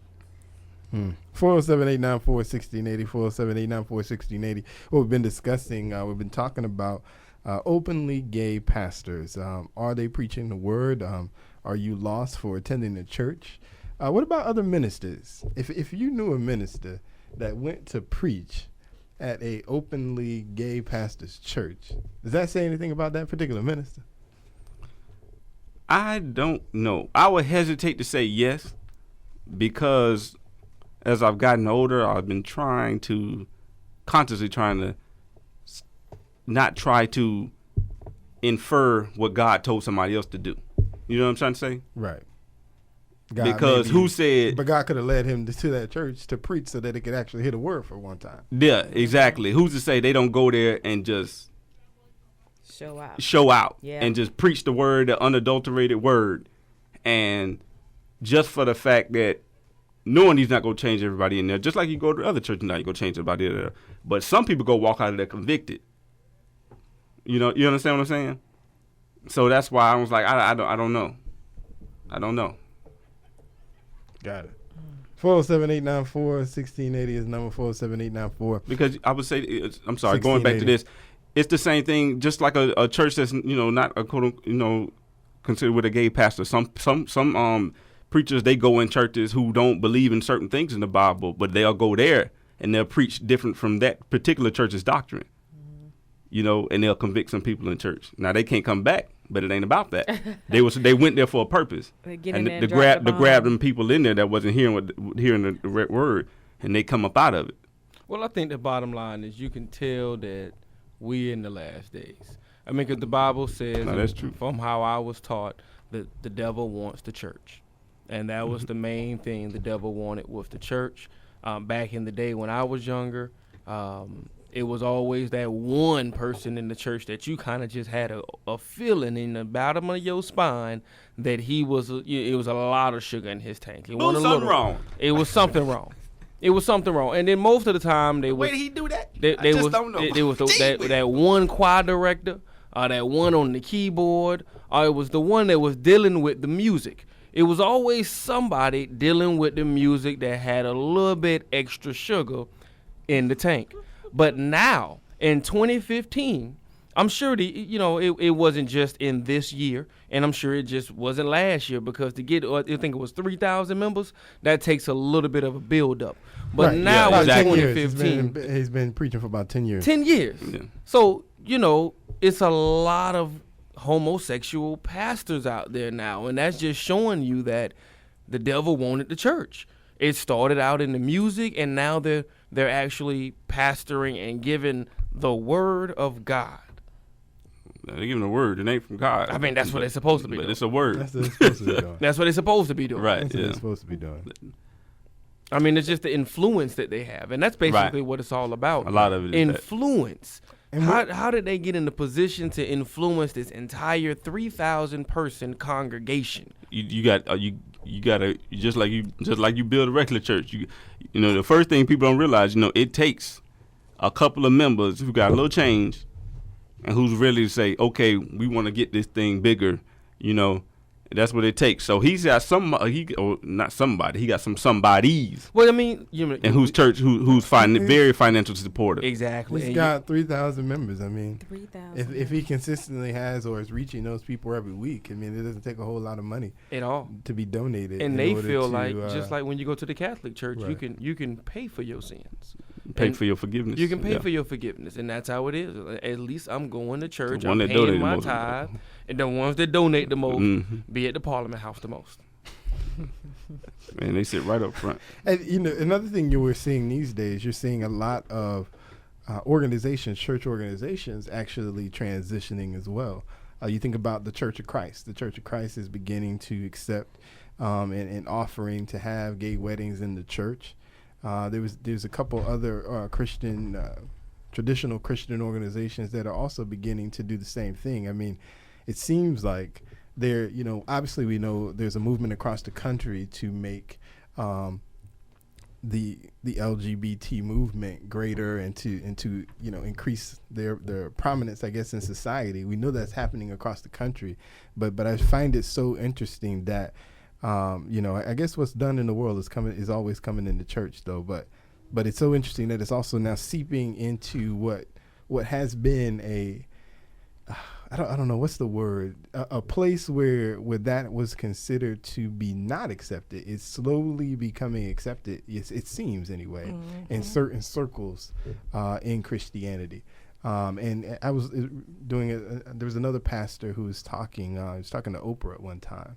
407-894-1680, 407-894-1680. What we've been discussing, we've been talking about openly gay pastors. Are they preaching the word? Are you lost for attending the church? What about other ministers? If you knew a minister that went to preach at a openly gay pastor's church, does that say anything about that particular minister? I don't know. I would hesitate to say yes because as I've gotten older, I've been consciously trying to not try to infer what God told somebody else to do. You know what I'm trying to say? Right. Because who said... But God could have led him to that church to preach so that it could actually hit a word for one time. Yeah, exactly. Who's to say they don't go there and just Show out. Yeah. and just preach the word, the unadulterated word, and just for the fact that knowing he's not going to change everybody in there, just like you go to other churches now, you're going to change everybody in there. But some people go walk out of there convicted. You understand what I'm saying? So that's why I was like, I don't know. I don't know. Got it. 407-894-1680 is number 407-894. Because I would say, I'm sorry, going back to this, it's the same thing, just like a church that's, not a quote, considered with a gay pastor. Some preachers, they go in churches who don't believe in certain things in the Bible, but they'll go there and they'll preach different from that particular church's doctrine. And they'll convict some people in church. Now they can't come back, but it ain't about that. They went there for a purpose, They get and in there to and drop the grab bomb. them people in there that wasn't hearing the right word, and they come up out of it. Well, I think the bottom line is you can tell that we in the last days. I mean, because the Bible says, No, that's true. from how I was taught, that the devil wants the church. And that was the main thing the devil wanted was the church. Back in the day when I was younger, it was always that one person in the church that you kind of just had a feeling in the bottom of your spine that it was a lot of sugar in his tank. It wasn't a something little. wrong. It was something wrong. It was something wrong. And then most of the time they Why was did he do that? they I just was don't know. it was Gee, that one choir director, that one on the keyboard, or it was the one that was dealing with the music. It was always somebody dealing with the music that had a little bit extra sugar in the tank. But now, in 2015, I'm sure it wasn't just in this year, and I'm sure it just wasn't last year, because to get, I think it was 3,000 members, that takes a little bit of a build up. But Right, now about in 10 2015, years. He's been preaching for about 10 years. 10 years. Yeah. So, it's a lot of homosexual pastors out there now, and that's just showing you that the devil wanted the church. It started out in the music, and now they're actually pastoring and giving the word of God. They're giving a word. It ain't from God. I mean, that's what they're supposed to be But doing. it's a word. That's what it's supposed to be doing. That's what they're supposed to be doing. Right. That's what Yeah. it's supposed to be doing. I mean, it's just the influence that they have, and that's basically Right. what it's all about. A lot of it is that. influence. And How did they get in the position to influence this entire 3,000 person congregation? You gotta just like you build a regular church. You know, the first thing people don't realize, you know, it takes a couple of members who got a little change and who's ready to say, okay, we want to get this thing bigger. You know, that's what it takes. So he's got he got some somebodies. Well, I mean, and whose church who's very financially supportive. Exactly. He's got 3,000 members. I mean, 3,000. if he consistently has or is reaching those people every week, I mean, it doesn't take a whole lot of money at all to be donated. And in they order feel to, like just like when you go to the Catholic Church, right. you can pay for your sins. Pay for your forgiveness. You can pay for your forgiveness, and that's how it is. At least I'm going to church. I'm that paying my most. tithe, and the ones that donate the most Mm-hmm. be at the Parliament House the most. Man, they sit right up front. And you know, another thing you were seeing these days, you're seeing a lot of organizations, church organizations, actually transitioning as well. You think about the Church of Christ. The Church of Christ is beginning to accept and offering to have gay weddings in the church. There's a couple other Christian, traditional Christian organizations that are also beginning to do the same thing. I mean, it seems like there, you know, obviously we know there's a movement across the country to make the LGBT movement greater and to you know increase their prominence, I guess, in society. We know that's happening across the country, but I find it so interesting that you know, I guess what's done in the world is always coming in the church, though. But it's so interesting that it's also now seeping into what has been I don't know what's the word, a place where that was considered to be not accepted. It's slowly becoming accepted. It seems anyway, in certain circles in Christianity. And I was doing there was another pastor who was talking. He was talking to Oprah at one time.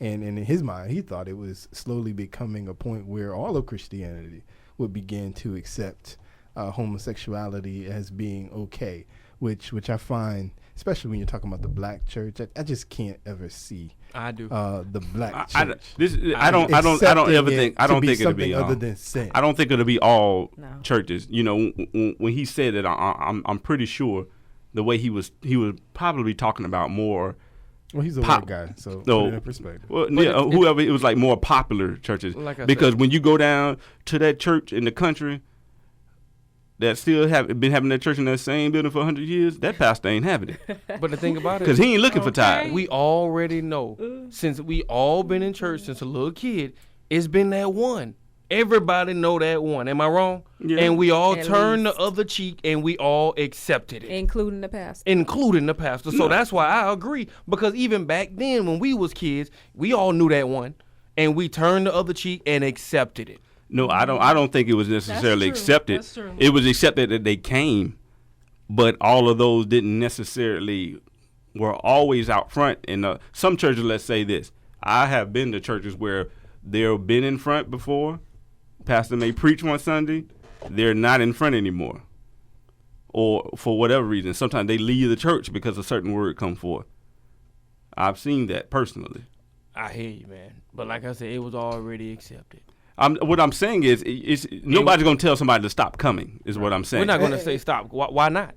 And in his mind, he thought it was slowly becoming a point where all of Christianity would begin to accept homosexuality as being okay, which I find, especially when you're talking about the black church, I just can't ever see. I do. The black church. I don't ever think it'll be other than sin. I don't think it'll be all churches. You know, when he said that, I'm pretty sure the way he was probably talking about more. Well, he's a white guy, so put it in perspective. Well, whoever, it was like more popular churches. Like because when you go down to that church in the country that still been having that church in that same building for 100 years, that pastor ain't having it. But the thing about it, because he ain't looking for tithe. We already know, since we all been in church since a little kid, it's been that one. Everybody know that one. Am I wrong? Yeah. And we all At turned least. the other cheek, and we all accepted it. Including the pastor. Including the pastor. So that's why I agree. Because even back then, when we was kids, we all knew that one, and we turned the other cheek and accepted it. No, I don't think it was necessarily That's true. accepted. That's true. It was accepted that they came, but all of those didn't necessarily were always out front. And some churches, let's say this, I have been to churches where they've been in front before. Pastor may preach one Sunday, they're not in front anymore, or for whatever reason. Sometimes they leave the church because a certain word come forth. I've seen that personally. I hear you, man. But like I said, it was already accepted. What I'm saying is, nobody's going to tell somebody to stop coming, is what I'm saying. We're not going to say stop. Why not?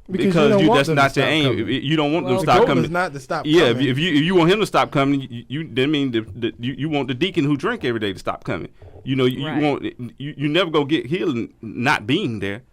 Because that's not your aim. Coming. You don't want them to The stop goal coming. is not to stop Yeah, coming. if you want him to stop coming, that mean you want the deacon who drink every day to stop coming. You know, you never go get healed not being there.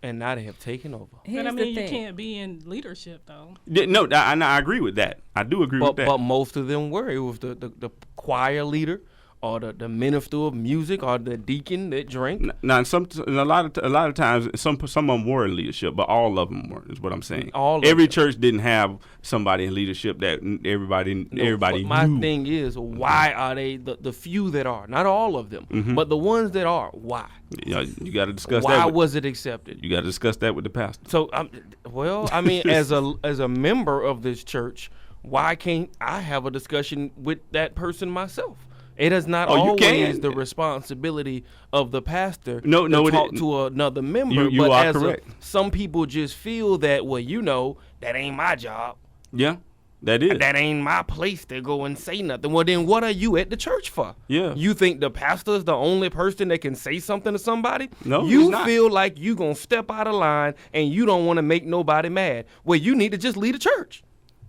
And now they have taken over. Here's But I mean, the you thing. can't be in leadership though. No, I agree with that. I do agree with that. But most of them were. It was the choir leader, or the minister of music, or the deacon that drank. Now, a lot of times, some of them were in leadership, but all of them weren't. Is what I'm saying. Every church didn't have somebody in leadership that everybody But my knew. thing is, why are they the few that are? Not all of them, but the ones that are. Why? You got to discuss Why that. was it accepted? You got to discuss that with the pastor. So, I mean, as a member of this church, why can't I have a discussion with that person myself? It is not you always can. the responsibility of the pastor No, to it talk isn't. to another member. You but are as correct. some people just feel that, well, that ain't my job. Yeah. That is. That ain't my place to go and say nothing. Well, then what are you at the church for? Yeah. You think the pastor is the only person that can say something to somebody? No, you he's not. feel like you going to step out of line and you don't want to make nobody mad. Well, you need to just leave the church.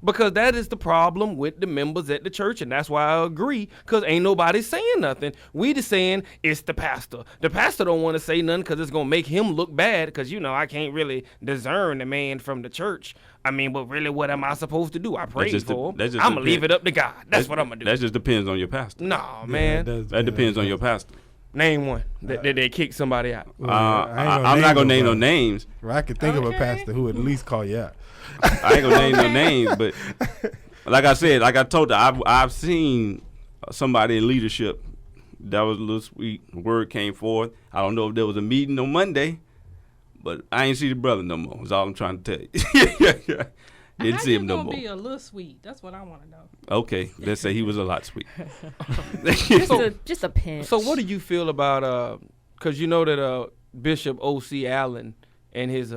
Because that is the problem with the members at the church, and that's why I agree, because ain't nobody saying nothing. We just saying it's the pastor. The pastor don't want to say nothing because it's going to make him look bad, because, I can't really discern the man from the church. I mean, but really, what am I supposed to do? I prayed for him. I'm going to leave it up to God. That's what I'm going to do. That just depends on your pastor. No, man. That depends on your pastor. Name one that they kick somebody out. I'm not going to name no names. Well, I could think of a pastor who would at least call you out. I ain't gonna name no names, but like I said, like I told you, I've seen somebody in leadership that was a little sweet. Word came forth. I don't know if there was a meeting on Monday, but I ain't see the brother no more. That's all I'm trying to tell you. Didn't see him no more. Be a little sweet. That's what I want to know. Okay, let's say he was a lot sweet. just a pinch. So what do you feel about because you know that Bishop O.C. Allen and his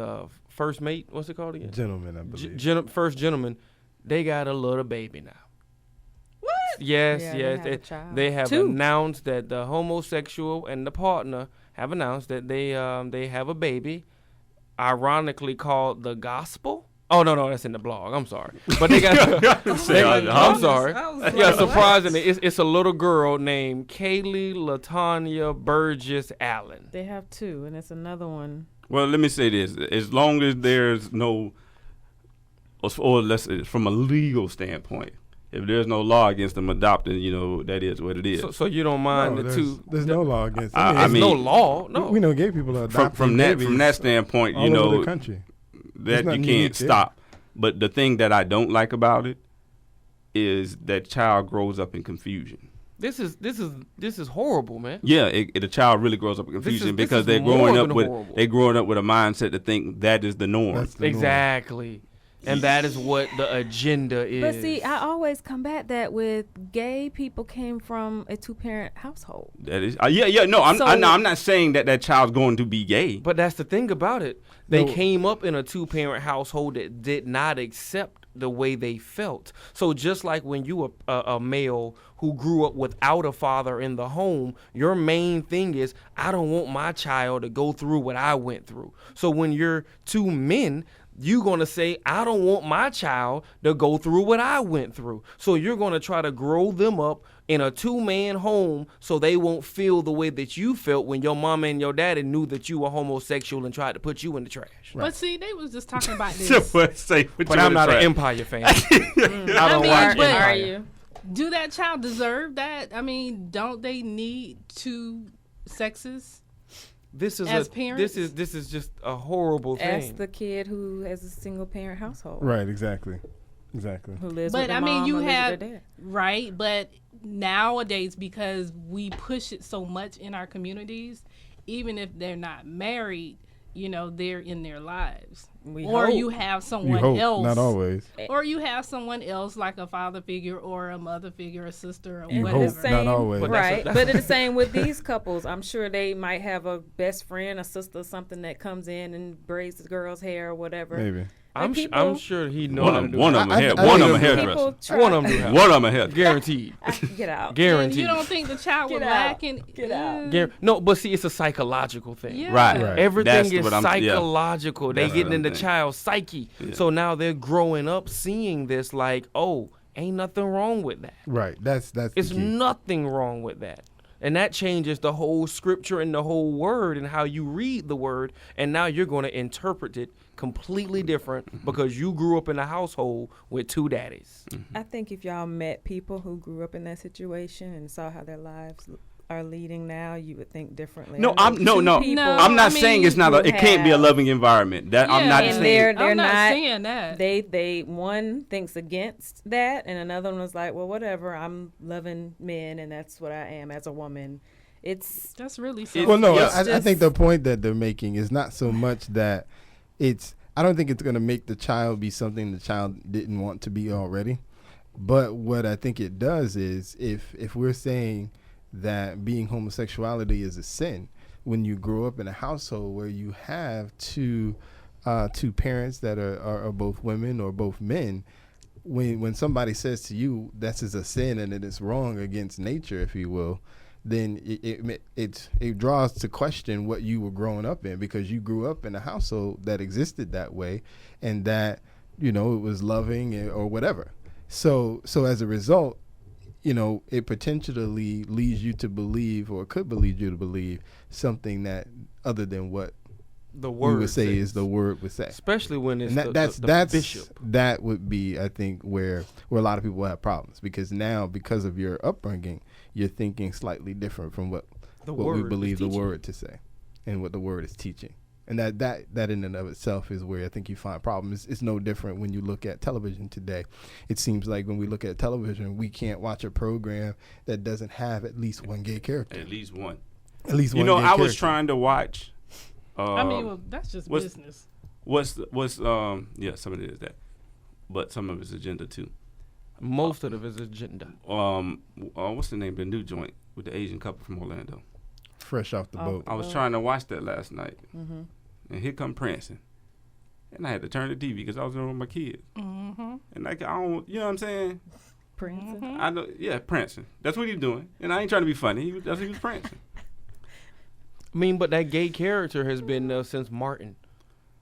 first mate, what's it called again? Gentleman, I believe. First gentleman, they got a little baby now. What? Yes, Yeah, yes. They have Two. announced that the homosexual and the partner have announced that they have a baby, ironically called the gospel. Oh no, that's in the blog. I'm sorry, but they got. I'm sorry. Yeah, surprisingly, it's a little girl named Kaylee Latanya Burgess Allen. They have two, and it's another one. Well, let me say this: as long as there's no, or let's say from a legal standpoint, if there's no law against them adopting, that is what it is. So you don't mind No, the two? there's no law against it. I mean, no law. No, we know gay people are adopting from that standpoint, all over the country. that nothing you unique can't there. stop. But the thing that I don't like about it is that child grows up in confusion. This is horrible, man. Yeah, a child really grows up in confusion this because is they're more growing than up with horrible. a mindset to think that is the norm. That's the norm. Exactly. And that is what the agenda is. But see, I always combat that with gay people came from a 2-parent household. That is, no, I'm not saying that child's going to be gay. But that's the thing about it. They No. came up in a 2-parent household that did not accept the way they felt. So just like when you were a male who grew up without a father in the home, your main thing is, I don't want my child to go through what I went through. So when you're two men, you're going to say, I don't want my child to go through what I went through. So you're going to try to grow them up in a 2-man home so they won't feel the way that you felt when your mama and your daddy knew that you were homosexual and tried to put you in the trash. But see, they was just talking about this. But I'm not an Empire fan. I don't watch but Are Empire. you? Do that child deserve that? I mean, don't they need two sexes? This is As parents? this is just a horrible thing. Ask the kid who has a single-parent household. Right, exactly. Who lives But with their I mean, mom you or lives with have their dad. right. But nowadays, because we push it so much in our communities, even if they're not married, they're in their lives. We or hope. you have You someone hope, else, not always. or you have someone else like a father figure or a mother figure, a sister, or You whatever. hope, not always. But that's Right, but it's the same with these couples. I'm sure they might have a best friend, a sister, something that comes in and braids the girl's hair or whatever. Maybe. I'm people- sure he knows One how to of do them that. a hairdresser. People try. One of them do have. One of them a hairdresser. Guaranteed. Get out. And Guaranteed. you don't think the child would Get lack out. in? Get out. No, but see, it's a psychological thing. Yeah. Right. Right. Everything That's is what I'm- yeah. psychological. They That's getting what in the I'm saying. child's psyche. Yeah. So now they're growing up seeing this like, oh, ain't nothing wrong with that. Right. That's It's the key. nothing wrong with that. And that changes the whole scripture and the whole word and how you read the word. And now you're going to interpret it completely different because you grew up in a household with two daddies. I think if y'all met people who grew up in that situation and saw how their lives are leading now, you would think differently. No, I know no. two people I'm not I mean, saying it's not. It can't be a have- loving environment. That I'm Yeah. not And and saying. they're I'm not not saying that. they one thinks against that and another one was like, well, whatever, I'm loving men and that's what I am as a woman. It's That's really Well, no, Yes. I think the point that they're making is not so much that I don't think it's going to make the child be something the child didn't want to be already. But what I think it does is if we're saying that being homosexuality is a sin, when you grow up in a household where you have two parents that are both women or both men, when somebody says to you that is a sin and it is wrong against nature, if you will, then it draws to question what you were growing up in, because you grew up in a household that existed that way, and that, you know, it was loving or whatever. So as a result, you know, it potentially leads you to believe, or could lead you to believe, something that other than what the word we would say says. is the word would say. Especially when it's that's bishop. That would be, I think, where a lot of people have problems, because now, because of your upbringing, you're thinking slightly different from what we believe the word to say and what the word is teaching. And that in and of itself is where I think you find problems. It's no different when you look at television today. It seems like when we look at television, we can't watch a program that doesn't have at least one gay character. At least one. At least one. You know, gay I was character. trying to watch. I mean, well, that's just business. Yeah, some of it is that, but some of it's agenda too. Most of it is agenda. What's the name of the new joint with the Asian couple from Orlando? Fresh off the boat. I was trying to watch that last night, and here come Prancing, and I had to turn the TV because I was in with my kids, and like, I don't, you know what I'm saying? Prancing. I know, yeah, Prancing. That's what he's doing, and I ain't trying to be funny. That's what he was prancing. I mean, but that gay character has been there since Martin.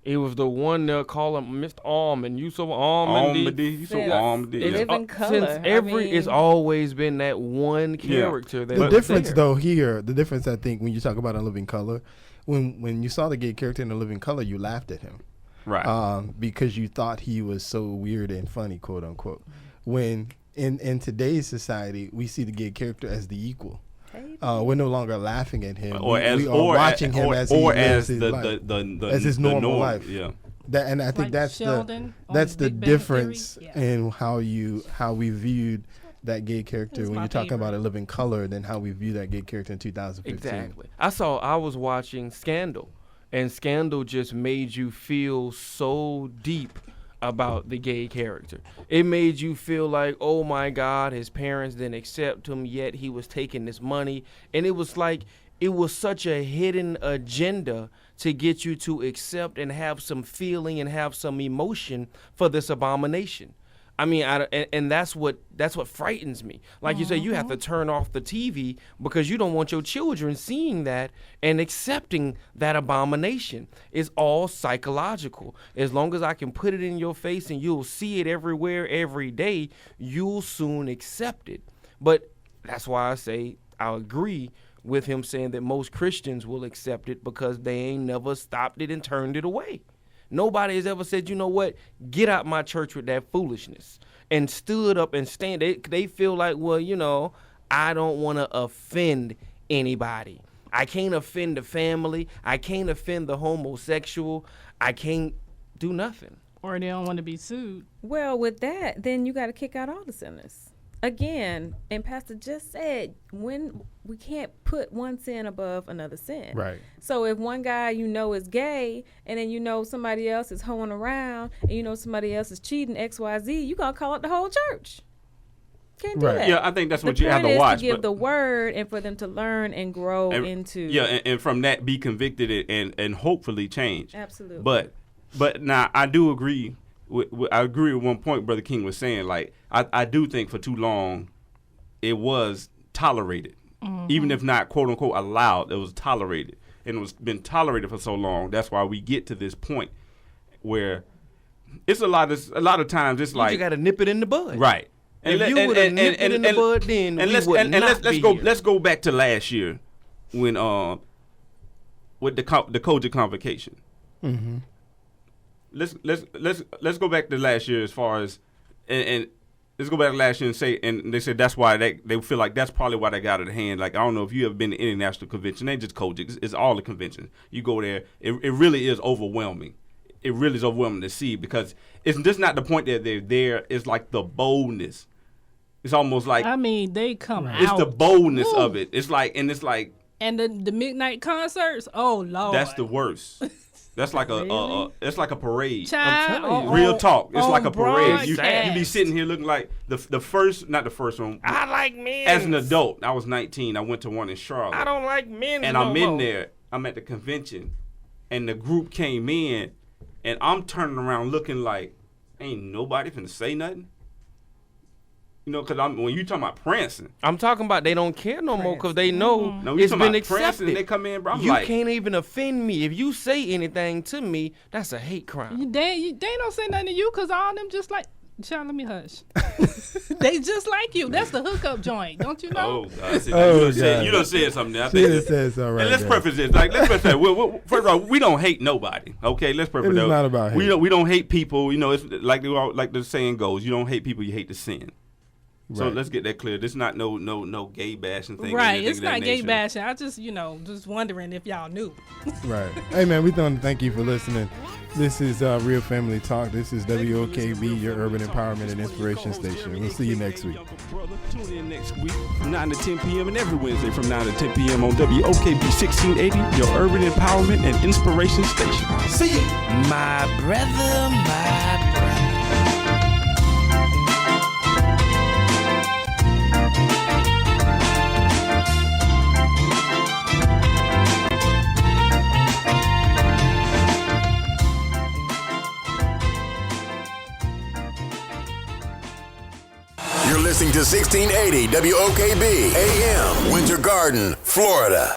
It was the one they'll call him Mr. Almond. You so Almond. You so Since Almond. Living Color. It's always been that one character. That The difference, there. though, here, the difference, I think, when you talk about A Living Color, when you saw the gay character in A Living Color, you laughed at him. Right. Because you thought he was so weird and funny, quote unquote. When in today's society, we see the gay character as the equal. We're no longer laughing at him. We are watching him as he lives his life, as his normal life. Yeah. And I think Like that's Sheldon the Big Bang difference Theory. Yeah. in how we viewed that gay character That's when my you're talking about favorite. A Living Color than how we view that gay character in 2015. Exactly. I was watching Scandal, and Scandal just made you feel so deep about the gay character. It made you feel like, oh my God, his parents didn't accept him, yet he was taking this money. And it was like, it was such a hidden agenda to get you to accept and have some feeling and have some emotion for this abomination. I mean, and that's what frightens me. Like you say, you have to turn off the TV because you don't want your children seeing that and accepting that abomination. It's all psychological. As long as I can put it in your face and you'll see it everywhere, every day, you'll soon accept it. But that's why I say I agree with him saying that most Christians will accept it because they ain't never stopped it and turned it away. Nobody has ever said, you know what, get out my church with that foolishness, and stood up and stand. They feel like, well, you know, I don't want to offend anybody. I can't offend the family. I can't offend the homosexual. I can't do nothing. Or they don't want to be sued. Well, with that, then you got to kick out all the sinners. Again, and Pastor just said, when we can't put one sin above another sin. Right. So if one guy you know is gay, and then you know somebody else is hoeing around, and you know somebody else is cheating, XYZ, you gonna call it the whole church. Can't do Right. that. Yeah, I think that's what the you have point to is watch. to give but- the word and for them to learn and grow into. Yeah, and from that be convicted and hopefully change. Absolutely. But now I do agree. I agree with one point Brother King was saying. Like I do think for too long it was tolerated, even if not quote unquote allowed. It was tolerated, and it was been tolerated for so long. That's why we get to this point where it's a lot of times it's like You got to nip it in the bud. right. If you would have nipped it in the bud, then let's go back to last year when with the Kojic convocation. Mm-hmm. Let's go back to last year as far as and let's go back to last year and say, and they said that's why they feel like that's probably why they got it at hand. Like I don't know if you ever been to any national convention, they just Kojic. It's all the conventions. You go there, it really is overwhelming. It really is overwhelming to see because it's just not the point that they're there. It's like the boldness. It's almost like I mean, they come out. it's the boldness Woo. of it. It's like And the midnight concerts. Oh Lord, that's the worst. That's like it's like a parade. Child, telling you. Real talk. It's like a parade. You broadcast. be sitting here looking like not the first one. I like men. As an adult, I was 19. I went to one in Charlotte. I don't like men. And I'm in there. I'm at the convention, and the group came in, and I'm turning around looking like, ain't nobody finna say nothing. You know, because when you talking about prancing. I'm talking about they don't care no more because they know No, we it's talking been about prancing, accepted. they come in, bro. I'm You like, can't even offend me. If you say anything to me, that's a hate crime. They don't say nothing to you because all them just like. Sean, let me hush. They just like you. That's the hookup joint, don't you know? oh, God. See, Oh, you done God. said something. I She think done said something right and let's there. preface this. Like, let's preface that. First of all, we don't hate nobody. Okay, let's preface It is that. not about hate. We don't hate people. You know, it's like the saying goes. You don't hate people. You hate the sin. So Right. let's get that clear. This is not no gay bashing thing. or Right. anything It's of that not gay nature. bashing. I just, just wondering if y'all knew. Right. Hey, man, we want to thank you for listening. This is Real Family Talk. This is WOKB, your urban empowerment and inspiration station. We'll see you next week. Tune in next week from 9 to 10 p.m. and every Wednesday from 9 to 10 p.m. on WOKB 1680, your urban empowerment and inspiration station. See you. My brother, my brother. You're listening to 1680 WOKB AM, Winter Garden, Florida.